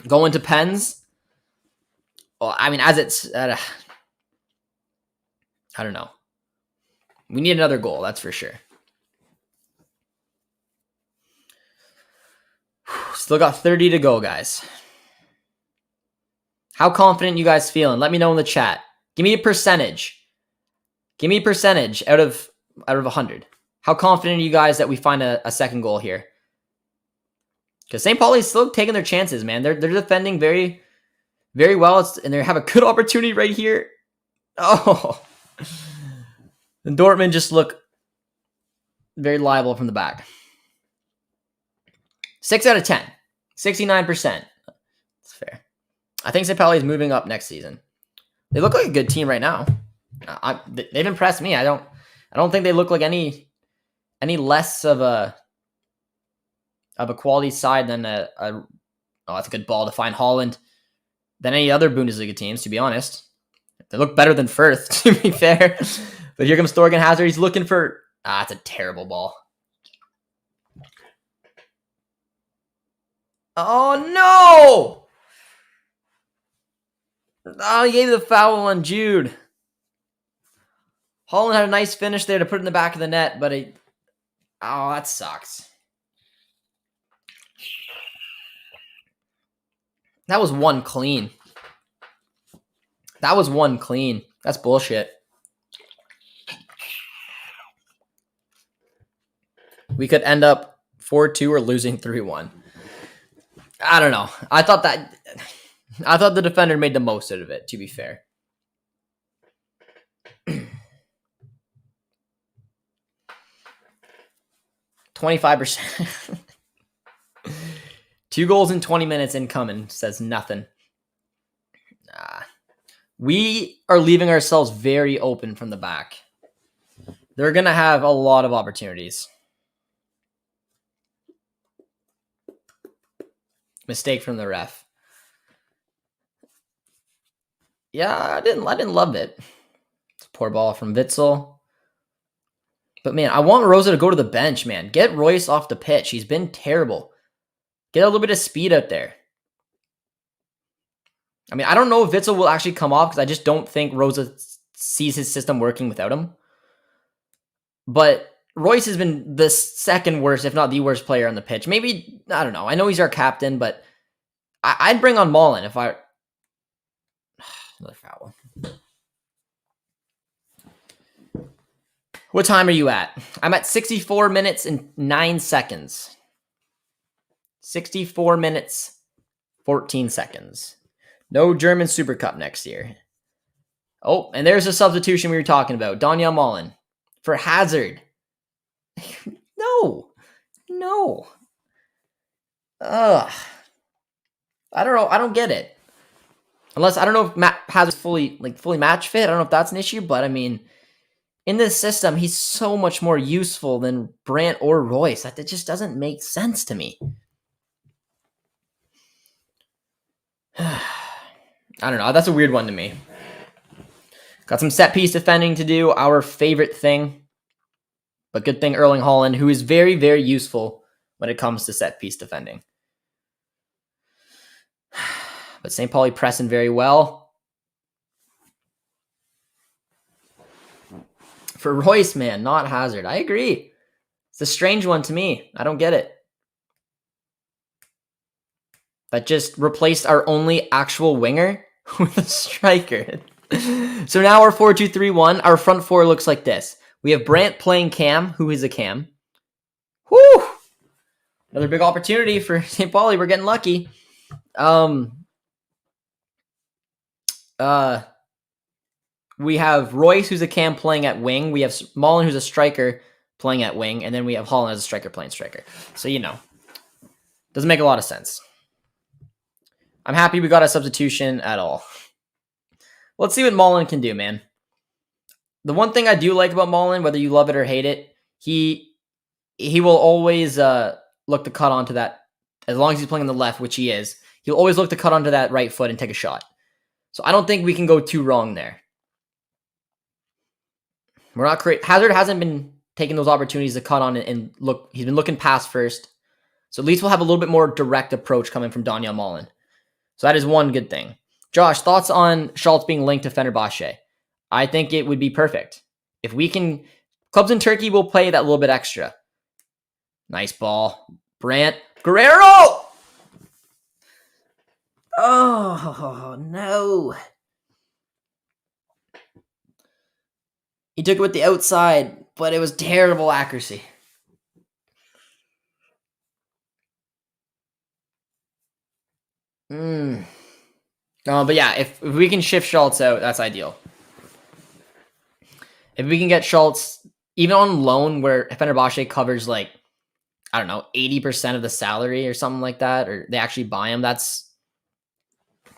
going to pens. Well, I mean, as it's, I don't know. We need another goal, that's for sure. Still got 30 to go, guys. How confident you guys feeling? Let me know in the chat. Give me a percentage. Give me a percentage out of 100. How confident are you guys that we find a second goal here? Because St. Pauli is still taking their chances, man. They're defending very, very well, and they have a good opportunity right here. Oh, And Dortmund just look very liable from the back. 6 out of 10. 69%. That's fair. I think St. Pauli is moving up next season. They look like a good team right now. They've impressed me. I don't think they look like any less of a quality side than oh, that's a good ball to find Haaland, than any other Bundesliga teams, to be honest. They look better than Firth, to be fair. But here comes Thorgan Hazard. He's looking for... it's a terrible ball. Oh, no! Oh, he gave the foul on Jude. Haaland had a nice finish there to put it in the back of the net, but oh, that sucks. That was one clean. That's bullshit. We could end up 4-2 or losing 3-1. I don't know. I thought the defender made the most out of it, to be fair. 25%. 2 goals in 20 minutes incoming says nothing. We are leaving ourselves very open from the back. They're going to have a lot of opportunities. Mistake from the ref. Yeah, I didn't love it. It's a poor ball from Witzel. But man, I want Rosa to go to the bench, man. Get Royce off the pitch. He's been terrible. Get a little bit of speed out there. I mean, I don't know if Witzel will actually come off because I just don't think Rosa sees his system working without him. But Royce has been the second worst, if not the worst player on the pitch. Maybe, I don't know. I know he's our captain, but I'd bring on Mullen if I... Another foul. What time are you at? I'm at 64 minutes and 9 seconds. 64 minutes, 14 seconds. No German Super Cup next year. Oh, and there's a substitution we were talking about. Daniel Mullen for Hazard. No. Ugh. I don't know. I don't get it. Unless, I don't know if Hazard's fully match fit. I don't know if that's an issue, but I mean, in this system, he's so much more useful than Brandt or Royce. That just doesn't make sense to me. I don't know. That's a weird one to me. Got some set piece defending to do. Our favorite thing. But good thing Erling Haaland, who is very, very useful when it comes to set piece defending. But St. Pauli pressing very well. For Royce, man, not Hazard. I agree. It's a strange one to me. I don't get it. That just replaced our only actual winger with a striker. So now our 4-2-3-1. Our front four looks like this. We have Brandt playing cam, who is a cam. Woo! Another big opportunity for St. Pauli. We're getting lucky. We have Royce, who's a cam, playing at wing. We have Mullen, who's a striker, playing at wing. And then we have Haaland as a striker, playing striker. So, doesn't make a lot of sense. I'm happy we got a substitution at all. Let's see what Mullen can do, man. The one thing I do like about Mullen, whether you love it or hate it, he will always look to cut onto that. As long as he's playing on the left, which he is, he'll always look to cut onto that right foot and take a shot. So I don't think we can go too wrong there. We're not Hazard hasn't been taking those opportunities to cut on and look. He's been looking past first. So at least we'll have a little bit more direct approach coming from Daniel Mullen. So that is one good thing. Josh, thoughts on Schultz being linked to Fenerbahce? I think it would be perfect. If we can... Clubs in Turkey will play that little bit extra. Nice ball. Brandt. Guerrero! Oh, no. He took it with the outside, but it was terrible accuracy. But yeah, if we can shift Schultz out, that's ideal. If we can get Schultz, even on loan, where Fenerbahce covers like, I don't know, 80% of the salary or something like that, or they actually buy him, that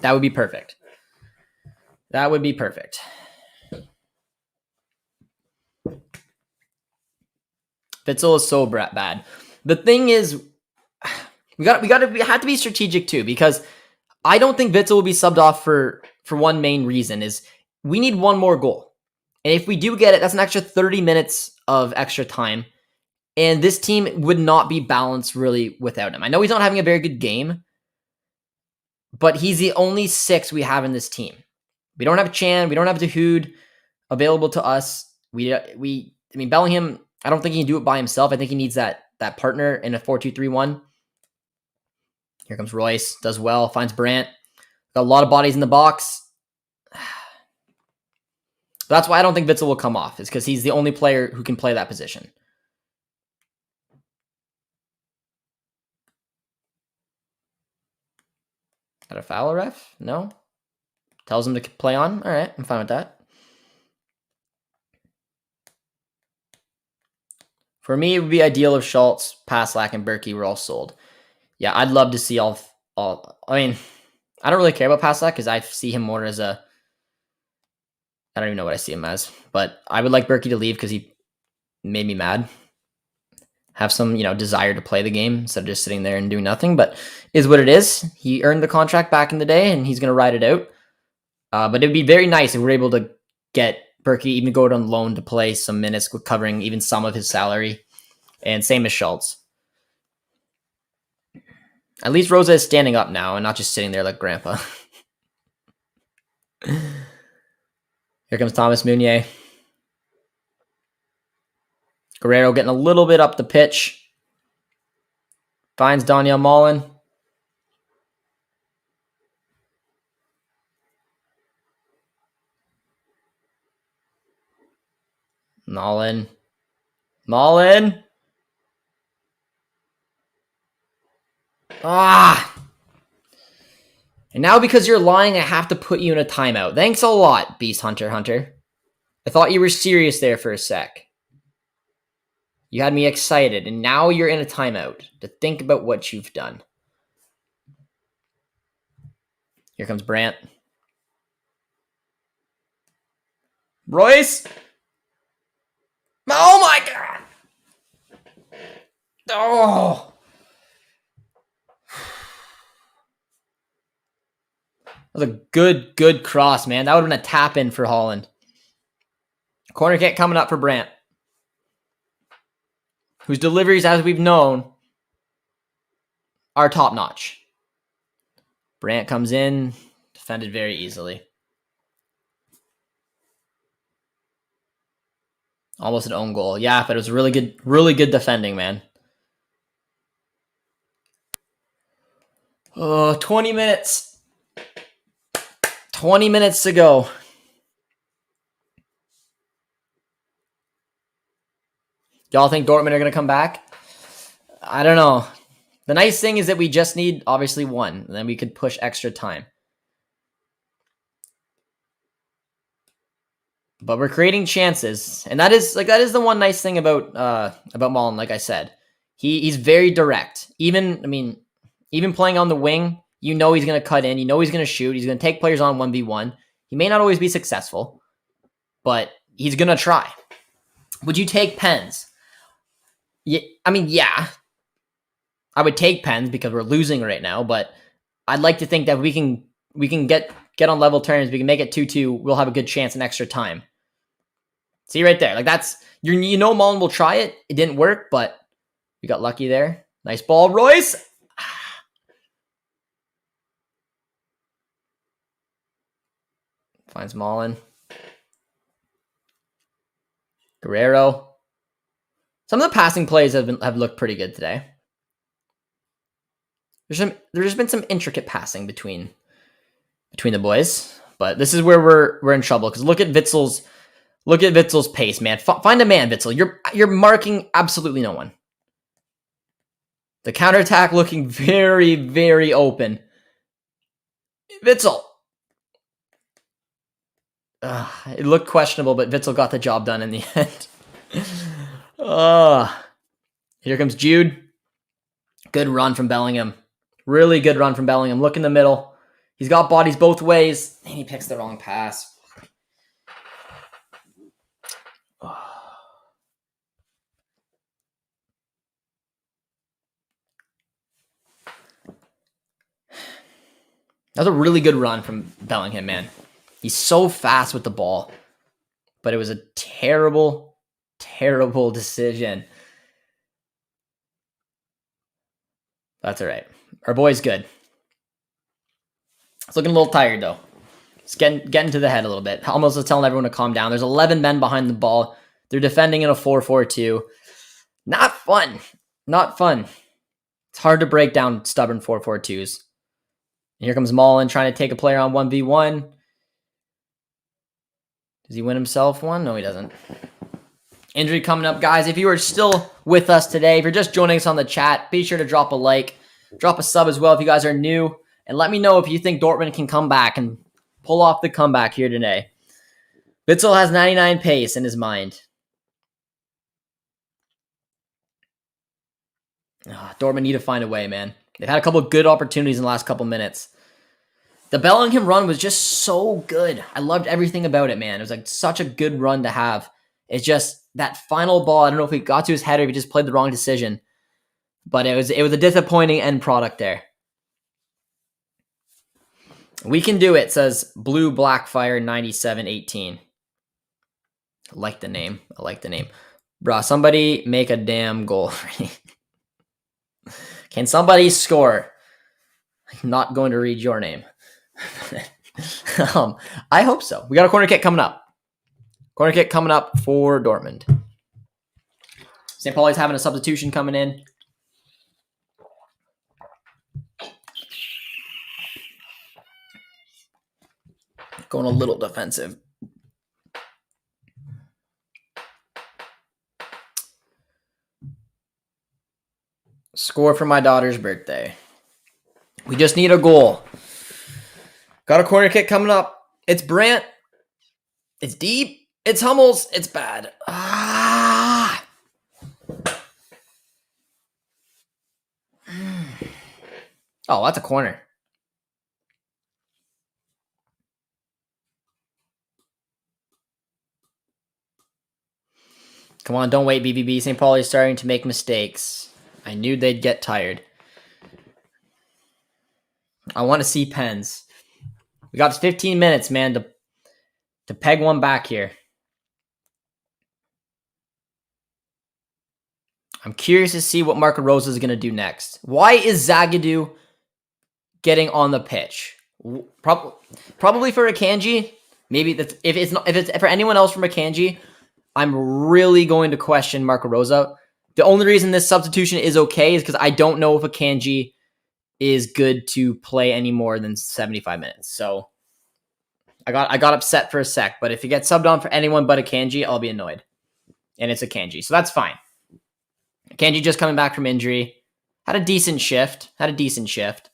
would be perfect. That would be perfect. Witsel is so bad. The thing is, we have to be strategic too, because I don't think Witsel will be subbed off for one main reason is we need one more goal. And if we do get it, that's an extra 30 minutes of extra time. And this team would not be balanced really without him. I know he's not having a very good game, but he's the only 6 we have in this team. We don't have Chan. We don't have Dahoud available to us. I mean, Bellingham, I don't think he can do it by himself. I think he needs that partner in a 4-2-3-1. Here comes Royce. Does well. Finds Brandt. Got a lot of bodies in the box. That's why I don't think Witsel will come off. Is because he's the only player who can play that position. Got a foul, ref? No? Tells him to play on? All right, I'm fine with that. For me, it would be ideal if Schultz, Paslak, and Berkey were all sold. Yeah, I'd love to see all. I mean, I don't really care about Paslak because I see him more as a. I don't even know what I see him as, but I would like Berkey to leave because he made me mad. Have some, desire to play the game instead of just sitting there and doing nothing, but is what it is. He earned the contract back in the day, and he's going to ride it out. But it'd be very nice if we're able to get Berkey, even go on loan to play some minutes, covering even some of his salary, and same as Schultz. At least Rosa is standing up now and not just sitting there like Grandpa. Here comes Thomas Meunier. Guerrero getting a little bit up the pitch. Finds Daniel Mullen. Mullen. And now because you're lying, I have to put you in a timeout. Thanks a lot, Beast Hunter. I thought you were serious there for a sec. You had me excited, and now you're in a timeout to think about what you've done. Here comes Brandt. Royce! Oh my god! Oh! That was a good cross, man. That would have been a tap-in for Haaland. Corner kick coming up for Brandt, whose deliveries, as we've known, are top-notch. Brandt comes in, defended very easily. Almost an own goal. Yeah, but it was really good defending, man. 20 minutes. 20 minutes to go. Y'all think Dortmund are going to come back? I don't know. The nice thing is that we just need, obviously, one. And then we could push extra time. But we're creating chances. And that is the one nice thing about Mullen, like I said. He's very direct. Even playing on the wing, he's going to cut in. He's going to shoot. He's going to take players on 1v1. He may not always be successful, but he's going to try. Would you take Pens? Yeah, yeah. I would take Pens because we're losing right now, but I'd like to think that we can get on level terms. We can make it 2-2. We'll have a good chance in extra time. See right there. Like that's Mullen will try it. It didn't work, but we got lucky there. Nice ball, Royce. Finds Mullen. Guerrero. Some of the passing plays have looked pretty good today. There's been some intricate passing between the boys, but this is where we're in trouble because look at Witzel's pace, man. Find a man, Witzel. You're marking absolutely no one. The counterattack looking very, very open. Witzel. It looked questionable, but Witzel got the job done in the end. Here comes Jude. Good run from Bellingham. Really good run from Bellingham. Look in the middle. He's got bodies both ways, and he picks the wrong pass. That was a really good run from Bellingham, man. He's so fast with the ball. But it was a terrible, terrible decision. That's all right. Our boy's good. It's looking a little tired, though. It's getting to the head a little bit. Almost telling everyone to calm down. There's 11 men behind the ball. They're defending in a 4-4-2. Not fun. Not fun. It's hard to break down stubborn 4-4-2s. And here comes Mullen trying to take a player on 1v1. Does he win himself one? No, he doesn't. Injury coming up, guys. If you are still with us today, if you're just joining us on the chat, be sure to drop a like, drop a sub as well if you guys are new, and let me know if you think Dortmund can come back and pull off the comeback here today. Witzel has 99 pace in his mind. Dortmund need to find a way, man. They've had a couple of good opportunities in the last couple minutes. The Bellingham run was just so good. I loved everything about it, man. It was like such a good run to have. It's just that final ball. I don't know if he got to his head or if he just played the wrong decision. But it was a disappointing end product there. We can do it, says Blue Blackfire 9718. I like the name. I like the name. Bruh, somebody make a damn goal. Can somebody score? I'm not going to read your name. I hope so. We got a corner kick coming up. Corner kick coming up for Dortmund. St. Pauli's having a substitution coming in. Going a little defensive. Score for my daughter's birthday. We just need a goal. Got a corner kick coming up. It's Brandt. It's deep. It's Hummels. It's bad. Oh, that's a corner. Come on, don't wait, BBB. St. Pauli is starting to make mistakes. I knew they'd get tired. I want to see pens. We got 15 minutes, man, to peg one back here. I'm curious to see what Marco Rose is going to do next. Why is Zagadou getting on the pitch? Probably for Akanji. Maybe that's if it's for anyone else from Akanji, I'm really going to question Marco Rosa. The only reason this substitution is okay is because I don't know if Akanji is good to play any more than 75 minutes. So I got upset for a sec, but if he gets subbed on for anyone but Akanji, I'll be annoyed. And it's Akanji, so that's fine. Akanji just coming back from injury. Had a decent shift. Zagadou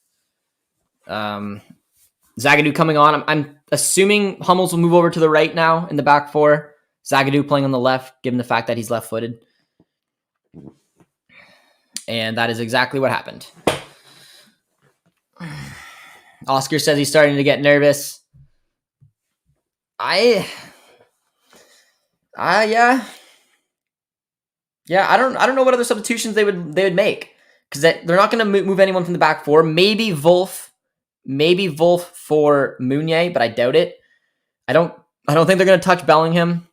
coming on. I'm assuming Hummels will move over to the right now in the back four. Zagadou playing on the left, given the fact that he's left-footed. And that is exactly what happened. Oscar says he's starting to get nervous. Yeah, I don't know what other substitutions they would make, because they're not going to move anyone from the back four. Maybe Wolf for Meunier, but I doubt it. I don't think they're going to touch Bellingham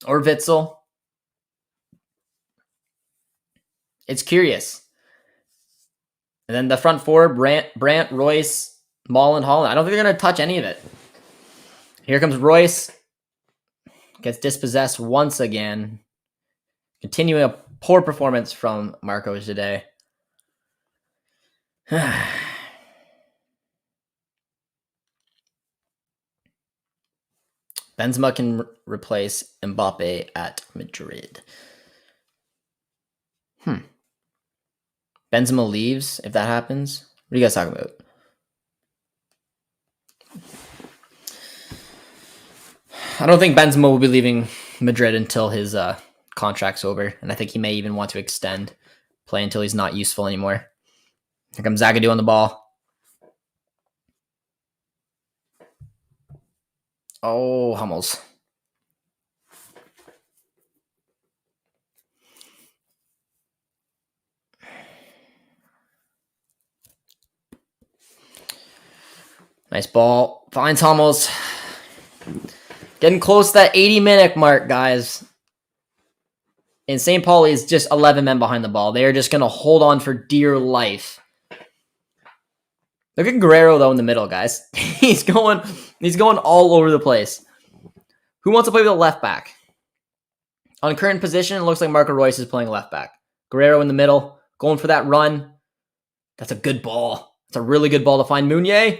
or Witzel. It's curious. And then the front four: Brandt, Royce, Mullen, Haaland. I don't think they're going to touch any of it. Here comes Royce. Gets dispossessed once again. Continuing a poor performance from Marcos today. Benzema can replace Mbappe at Madrid. Benzema leaves if that happens. What are you guys talking about? I don't think Benzema will be leaving Madrid until his contract's over, and I think he may even want to extend, play until he's not useful anymore. Here comes Zagadou on the ball. Oh, Hummels. Nice ball. Finds Hummels. Getting close to that 80-minute mark, guys. And St. Pauli is just 11 men behind the ball. They are just going to hold on for dear life. Look at Guerrero, though, in the middle, guys. He's going all over the place. Who wants to play with a left back? On current position, it looks like Marco Reus is playing left back. Guerrero in the middle, going for that run. That's a good ball. It's a really good ball to find Meunier.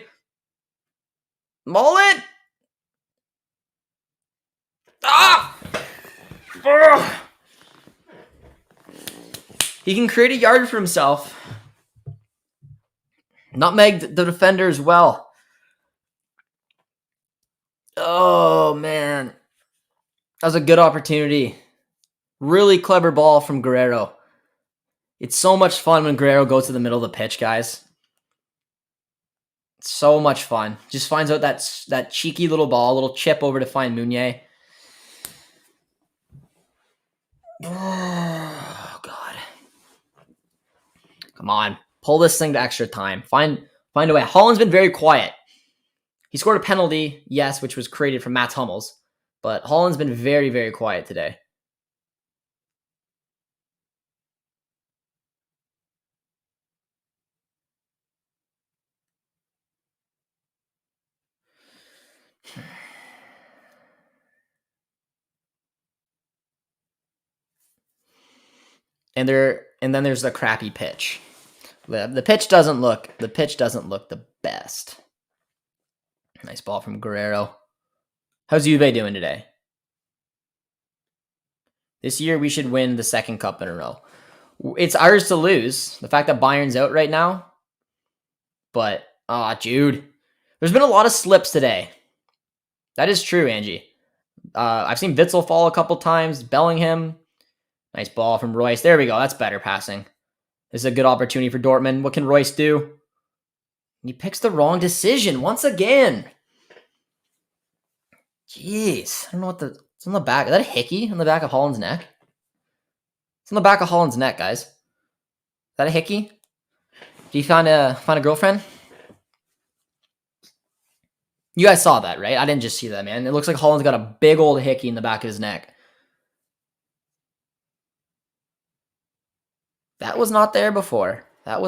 Mullet! Ah! Ugh. He can create a yard for himself. Nutmegged the defender as well. Oh, man. That was a good opportunity. Really clever ball from Guerrero. It's so much fun when Guerrero goes to the middle of the pitch, guys. It's so much fun. Just finds out that cheeky little ball, little chip over to find Meunier. Oh, God. Come on. Pull this thing to extra time. Find a way. Haaland's been very quiet. He scored a penalty, yes, which was created from Mats Hummels. But Haaland's been very, very quiet today. And then there's the crappy pitch. The pitch doesn't look the best. Nice ball from Guerrero. How's Juve doing today? This year we should win the second cup in a row. It's ours to lose. The fact that Bayern's out right now. But Jude. There's been a lot of slips today. That is true, Angie. I've seen Witzel fall a couple times. Bellingham. Nice ball from Royce. There we go. That's better passing. This is a good opportunity for Dortmund. What can Royce do? He picks the wrong decision once again. Jeez. I don't know what it's on the back. Is that a hickey on the back of Haaland's neck? It's on the back of Haaland's neck, guys. Is that a hickey? Did you find a girlfriend? You guys saw that, right? I didn't just see that, man. It looks like Haaland's got a big old hickey in the back of his neck. That was not there before. Pauli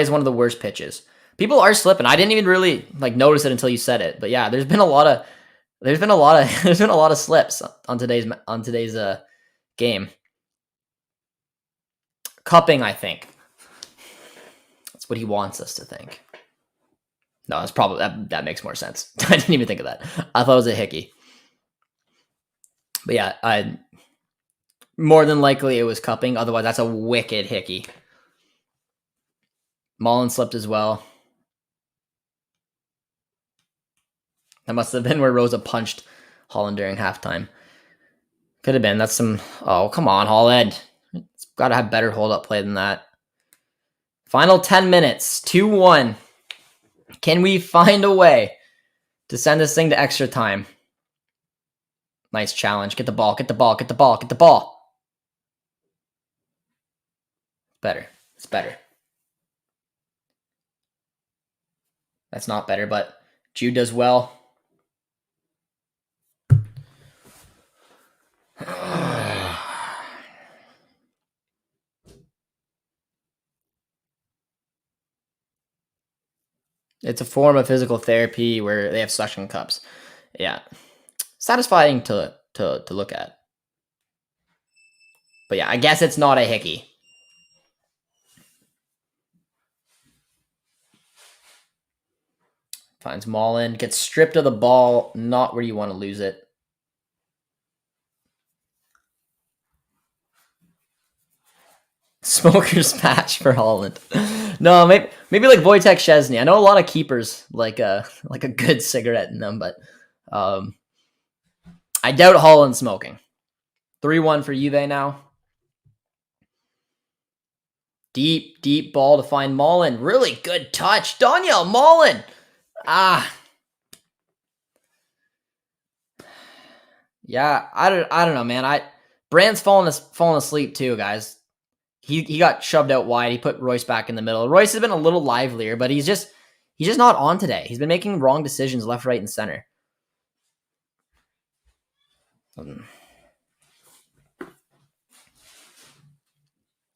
has one of the worst pitches. People are slipping. I didn't even really notice it until you said it. But yeah, there's been a lot of slips on today's game. Cupping, I think. That's what he wants us to think. No, that's probably that makes more sense. I didn't even think of that. I thought it was a hickey. But yeah, more than likely it was cupping. Otherwise, that's a wicked hickey. Mullen slipped as well. That must have been where Rosa punched Haaland during halftime. Could have been. That's some... Oh, come on, Haaland. It's got to have better hold-up play than that. Final 10 minutes. 2-1. Can we find a way to send this thing to extra time? Nice challenge. Get the ball. Better. It's better. That's not better, but Jude does well. It's a form of physical therapy where they have suction cups. Yeah. Satisfying to look at. But yeah, I guess it's not a hickey. Finds Mullen. Gets stripped of the ball. Not where you want to lose it. Smoker's patch for Haaland. No, Maybe like Wojtek Szczesny. I know a lot of keepers like a good cigarette in them, but I doubt Haaland smoking. 3-1 for Juve now. Deep ball to find Mullen. Really good touch. Daniel Mullen. Yeah, I don't know, man. Brandt's falling asleep too, guys. He got shoved out wide. He put Royce back in the middle. Royce has been a little livelier, but he's just not on today. He's been making wrong decisions left, right, and center.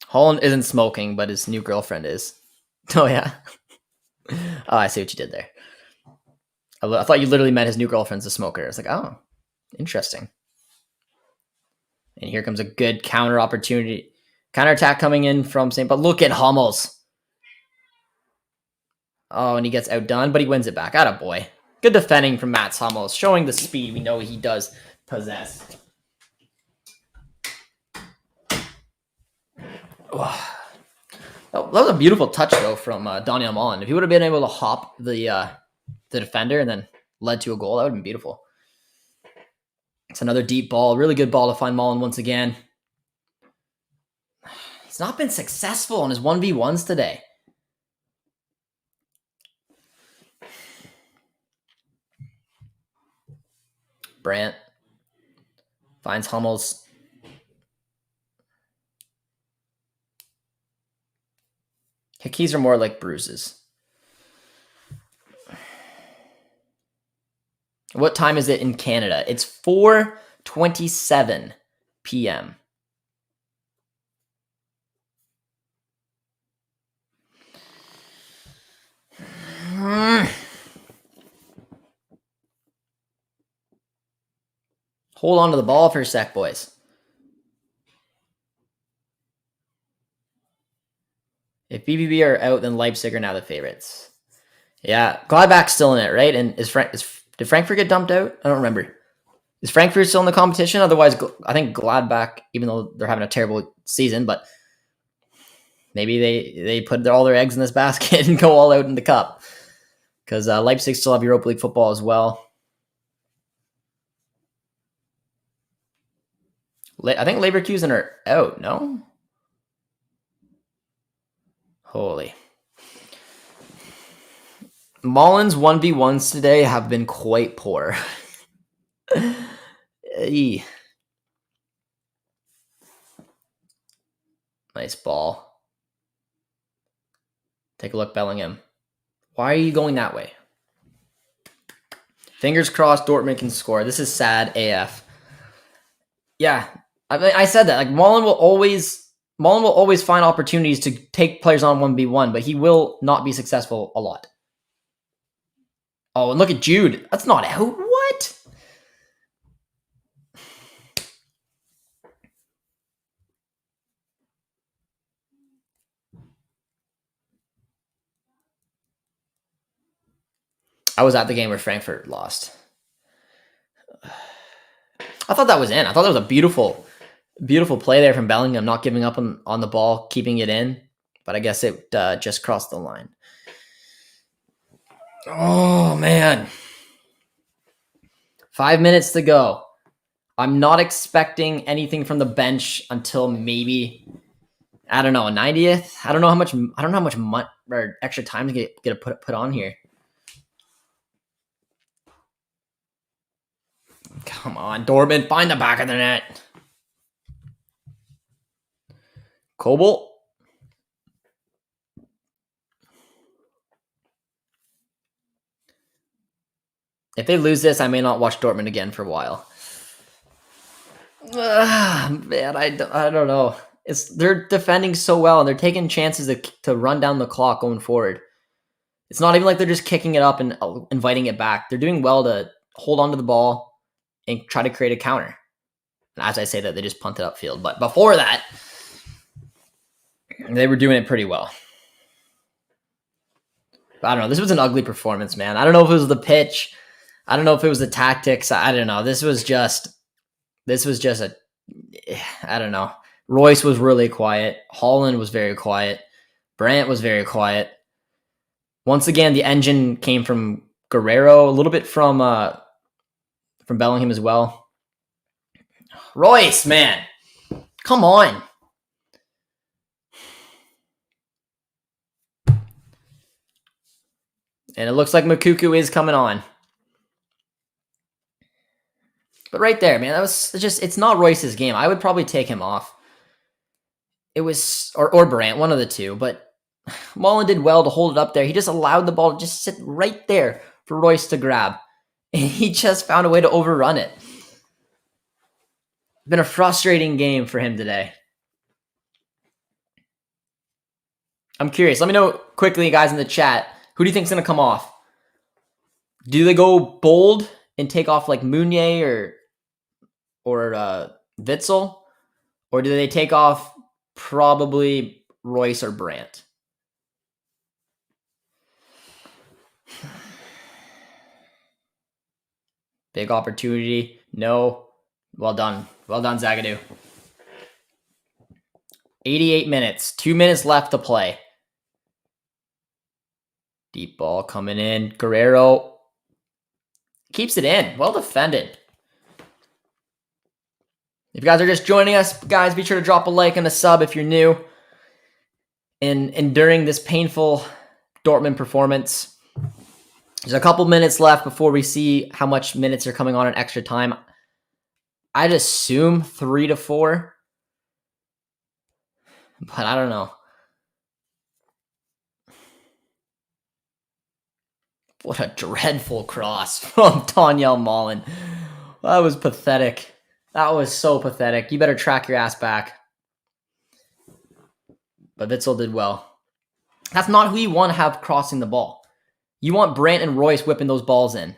Haaland isn't smoking, but his new girlfriend is. Oh, yeah. Oh, I see what you did there. I thought you literally meant his new girlfriend's a smoker. I was like, oh, interesting. And here comes a good counter opportunity. Counterattack coming in from St. But look at Hummels. Oh, and he gets outdone, but he wins it back. Attaboy. Good defending from Mats Hummels, showing the speed we know he does possess. Oh, that was a beautiful touch, though, from Daniel Mullen. If he would have been able to hop the defender and then led to a goal, that would have been beautiful. It's another deep ball. Really good ball to find Mullen once again. He's not been successful on his 1v1s today. Brandt finds Hummels. Hickeys are more like bruises. What time is it in Canada? It's 4:27 p.m. Hold on to the ball for a sec, boys. If BBB are out, then Leipzig are now the favorites. Yeah, Gladbach's still in it, right? And did Frankfurt get dumped out? I don't remember. Is Frankfurt still in the competition? Otherwise, I think Gladbach, even though they're having a terrible season, but maybe they put all their eggs in this basket and go all out in the cup. Because Leipzig still have Europa League football as well. I think Leverkusen are out, no? Holy. Mullen's 1v1s today have been quite poor. Nice ball. Take a look, Bellingham. Why are you going that way? Fingers crossed Dortmund can score. This is sad AF. Yeah, I said that. Like Mullen will always find opportunities to take players on 1v1, but he will not be successful a lot. Oh, and look at Jude. That's not out. What? I was at the game where Frankfurt lost. I thought that was in. I thought that was a beautiful play there from Bellingham, not giving up on the ball, keeping it in. But I guess it just crossed the line. Oh, man. 5 minutes to go. I'm not expecting anything from the bench until maybe, I don't know, a 90th. I don't know how much or extra time to get put on here. Come on, Dortmund, find the back of the net. Kobel. If they lose this, I may not watch Dortmund again for a while. Man, I don't know. They're defending so well, and they're taking chances to run down the clock going forward. It's not even like they're just kicking it up and inviting it back. They're doing well to hold on to the ball and try to create a counter. And as I say that, they just punt it upfield. But before that, they were doing it pretty well. But I don't know. This was an ugly performance, man. I don't know if it was the pitch. I don't know if it was the tactics. I don't know. This was just I don't know. Royce was really quiet. Haaland was very quiet. Brandt was very quiet. Once again, the engine came from Guerrero, a little bit from Bellingham as well. Royce, man. Come on. And it looks like Moukoko is coming on. But right there, man, that was just, it's not Royce's game. I would probably take him off. It was, or Brandt, one of the two. But Mullen did well to hold it up there. He just allowed the ball to just sit right there for Royce to grab. And he just found a way to overrun it. Been a frustrating game for him today. I'm curious. Let me know quickly, guys, in the chat. Who do you think's going to come off? Do they go bold and take off like Meunier or Witsel? Or do they take off probably Royce or Brandt? Big opportunity. No. Well done. Well done, Zagadou. 88 minutes. 2 minutes left to play. Deep ball coming in. Guerrero keeps it in. Well defended. If you guys are just joining us, guys, be sure to drop a like and a sub if you're new. And during this painful Dortmund performance, there's a couple minutes left before we see how much minutes are coming on in extra time. I'd assume 3 to 4. But I don't know. What a dreadful cross from Daniel Mullen. That was pathetic. That was so pathetic. You better track your ass back. But Witsel did well. That's not who you want to have crossing the ball. You want Brandt and Royce whipping those balls in.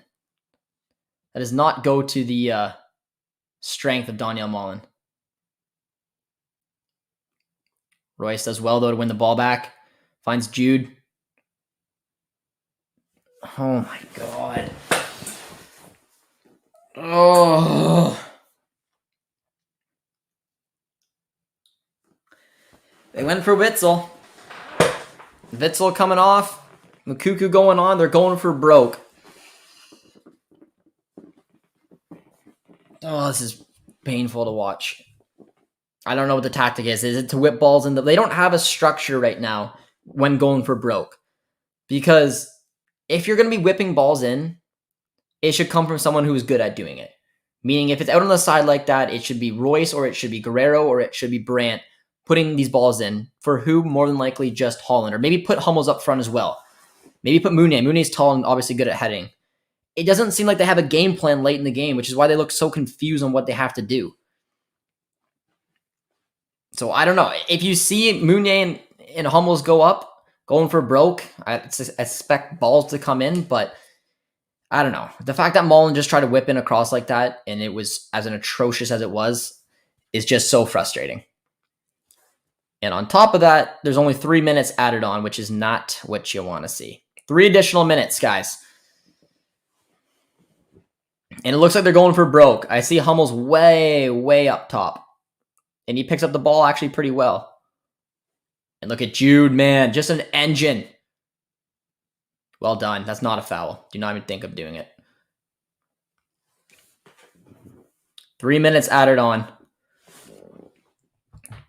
That does not go to the strength of Daniel Mullen. Royce does well, though, to win the ball back. Finds Jude. Oh, my God. Oh. They went for Witsel. Witsel coming off. Moukoko going on. They're going for broke. Oh, this is painful to watch. I don't know what the tactic is. Is it to whip balls in? They don't have a structure right now when going for broke. Because if you're going to be whipping balls in, it should come from someone who is good at doing it. Meaning if it's out on the side like that, it should be Royce or it should be Guerrero or it should be Brandt putting these balls in, for who more than likely just Haaland. Or maybe put Hummels up front as well. Maybe put Meunier. Meunier's tall and obviously good at heading. It doesn't seem like they have a game plan late in the game, which is why they look so confused on what they have to do. So I don't know. If you see Meunier and Hummels go up, going for broke, I expect balls to come in, but I don't know. The fact that Mullen just tried to whip in a cross like that, and it was as atrocious as it was, is just so frustrating. And on top of that, there's only 3 minutes added on, which is not what you want to see. 3 additional minutes, guys. And it looks like they're going for broke. I see Hummels way, way up top. And he picks up the ball actually pretty well. And look at Jude, man. Just an engine. Well done. That's not a foul. Do not even think of doing it. 3 minutes added on.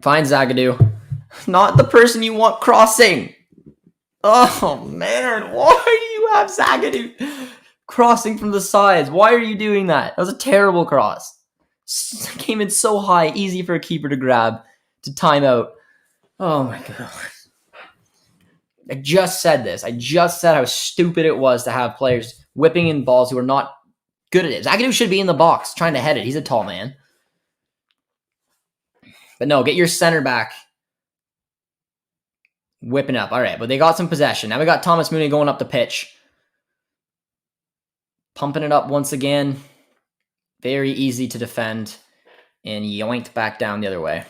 Finds Zagadou. Not the person you want crossing. Oh, man. Why do you have Zagadou crossing from the sides? Why are you doing that? That was a terrible cross. Came in so high, easy for a keeper to grab, to time out. Oh, my God. I just said this. I just said how stupid it was to have players whipping in balls who are not good at it. Zagadou should be in the box trying to head it. He's a tall man. But no, get your center back whipping up. All right, but they got some possession. Now we got Thomas Meunier going up the pitch. Pumping it up once again. Very easy to defend. And yoinked back down the other way.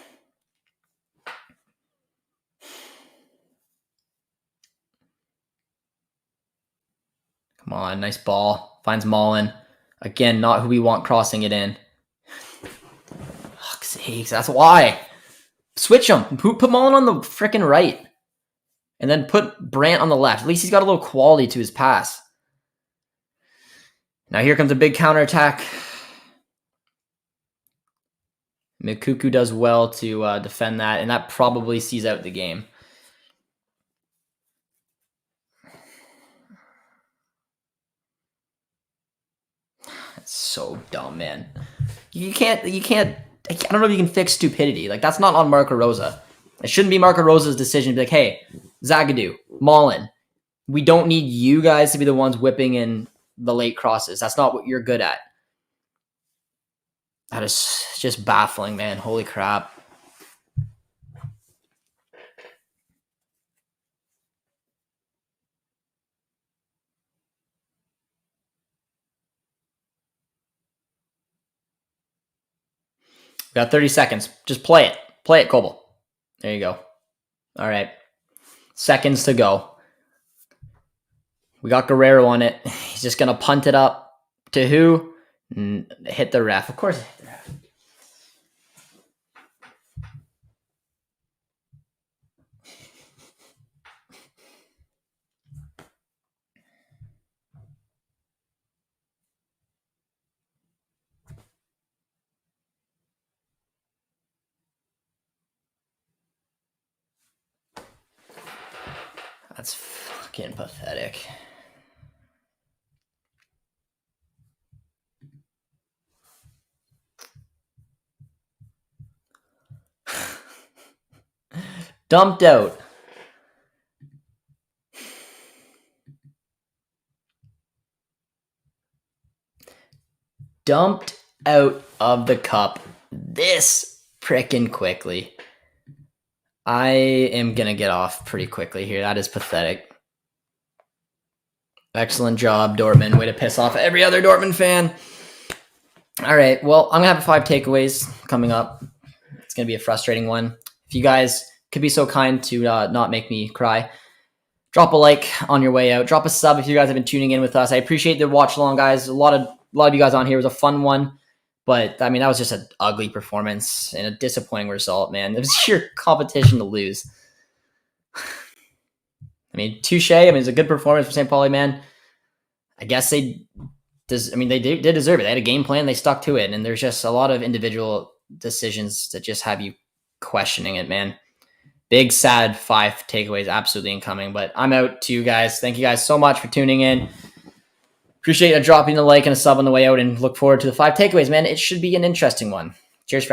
Come on, nice ball. Finds Mullen. Again, not who we want crossing it in. Fuck's sakes, that's why. Switch him. Put Mullen on the frickin' right. And then put Brandt on the left. At least he's got a little quality to his pass. Now here comes a big counterattack. Mikuku does well to defend that, and that probably sees out the game. That's so dumb, man. You can't, I don't know if you can fix stupidity. Like, that's not on Marco Rosa. It shouldn't be Marco Rosa's decision to be like, hey, Zagadou, Mullen, we don't need you guys to be the ones whipping in the late crosses. That's not what you're good at. That is just baffling, man. Holy crap. We got 30 seconds. Just play it. Play it, Kobel. There you go. All right. Seconds to go. We got Guerrero on it. He's just going to punt it up to who? Hit the ref. Of course, hit the ref. That's fucking pathetic. Dumped out. Dumped out of the cup this frickin' quickly. I am going to get off pretty quickly here. That is pathetic. Excellent job, Dortmund. Way to piss off every other Dortmund fan. All right. Well, I'm going to have 5 takeaways coming up. It's going to be a frustrating one. If you guys could be so kind to not make me cry, drop a like on your way out. Drop a sub if you guys have been tuning in with us. I appreciate the watch along, guys. A lot of you guys on here. It was a fun one. But, I mean, that was just an ugly performance and a disappointing result, man. It was sheer competition to lose. I mean, touche. I mean, it's a good performance for St. Pauli, man. I guess they did deserve it. They had a game plan. They stuck to it. And there's just a lot of individual decisions that just have you questioning it, man. Big, sad 5 takeaways absolutely incoming. But I'm out to you guys. Thank you guys so much for tuning in. Appreciate you dropping a like and a sub on the way out, and look forward to the 5 takeaways, man. It should be an interesting one. Cheers, friends.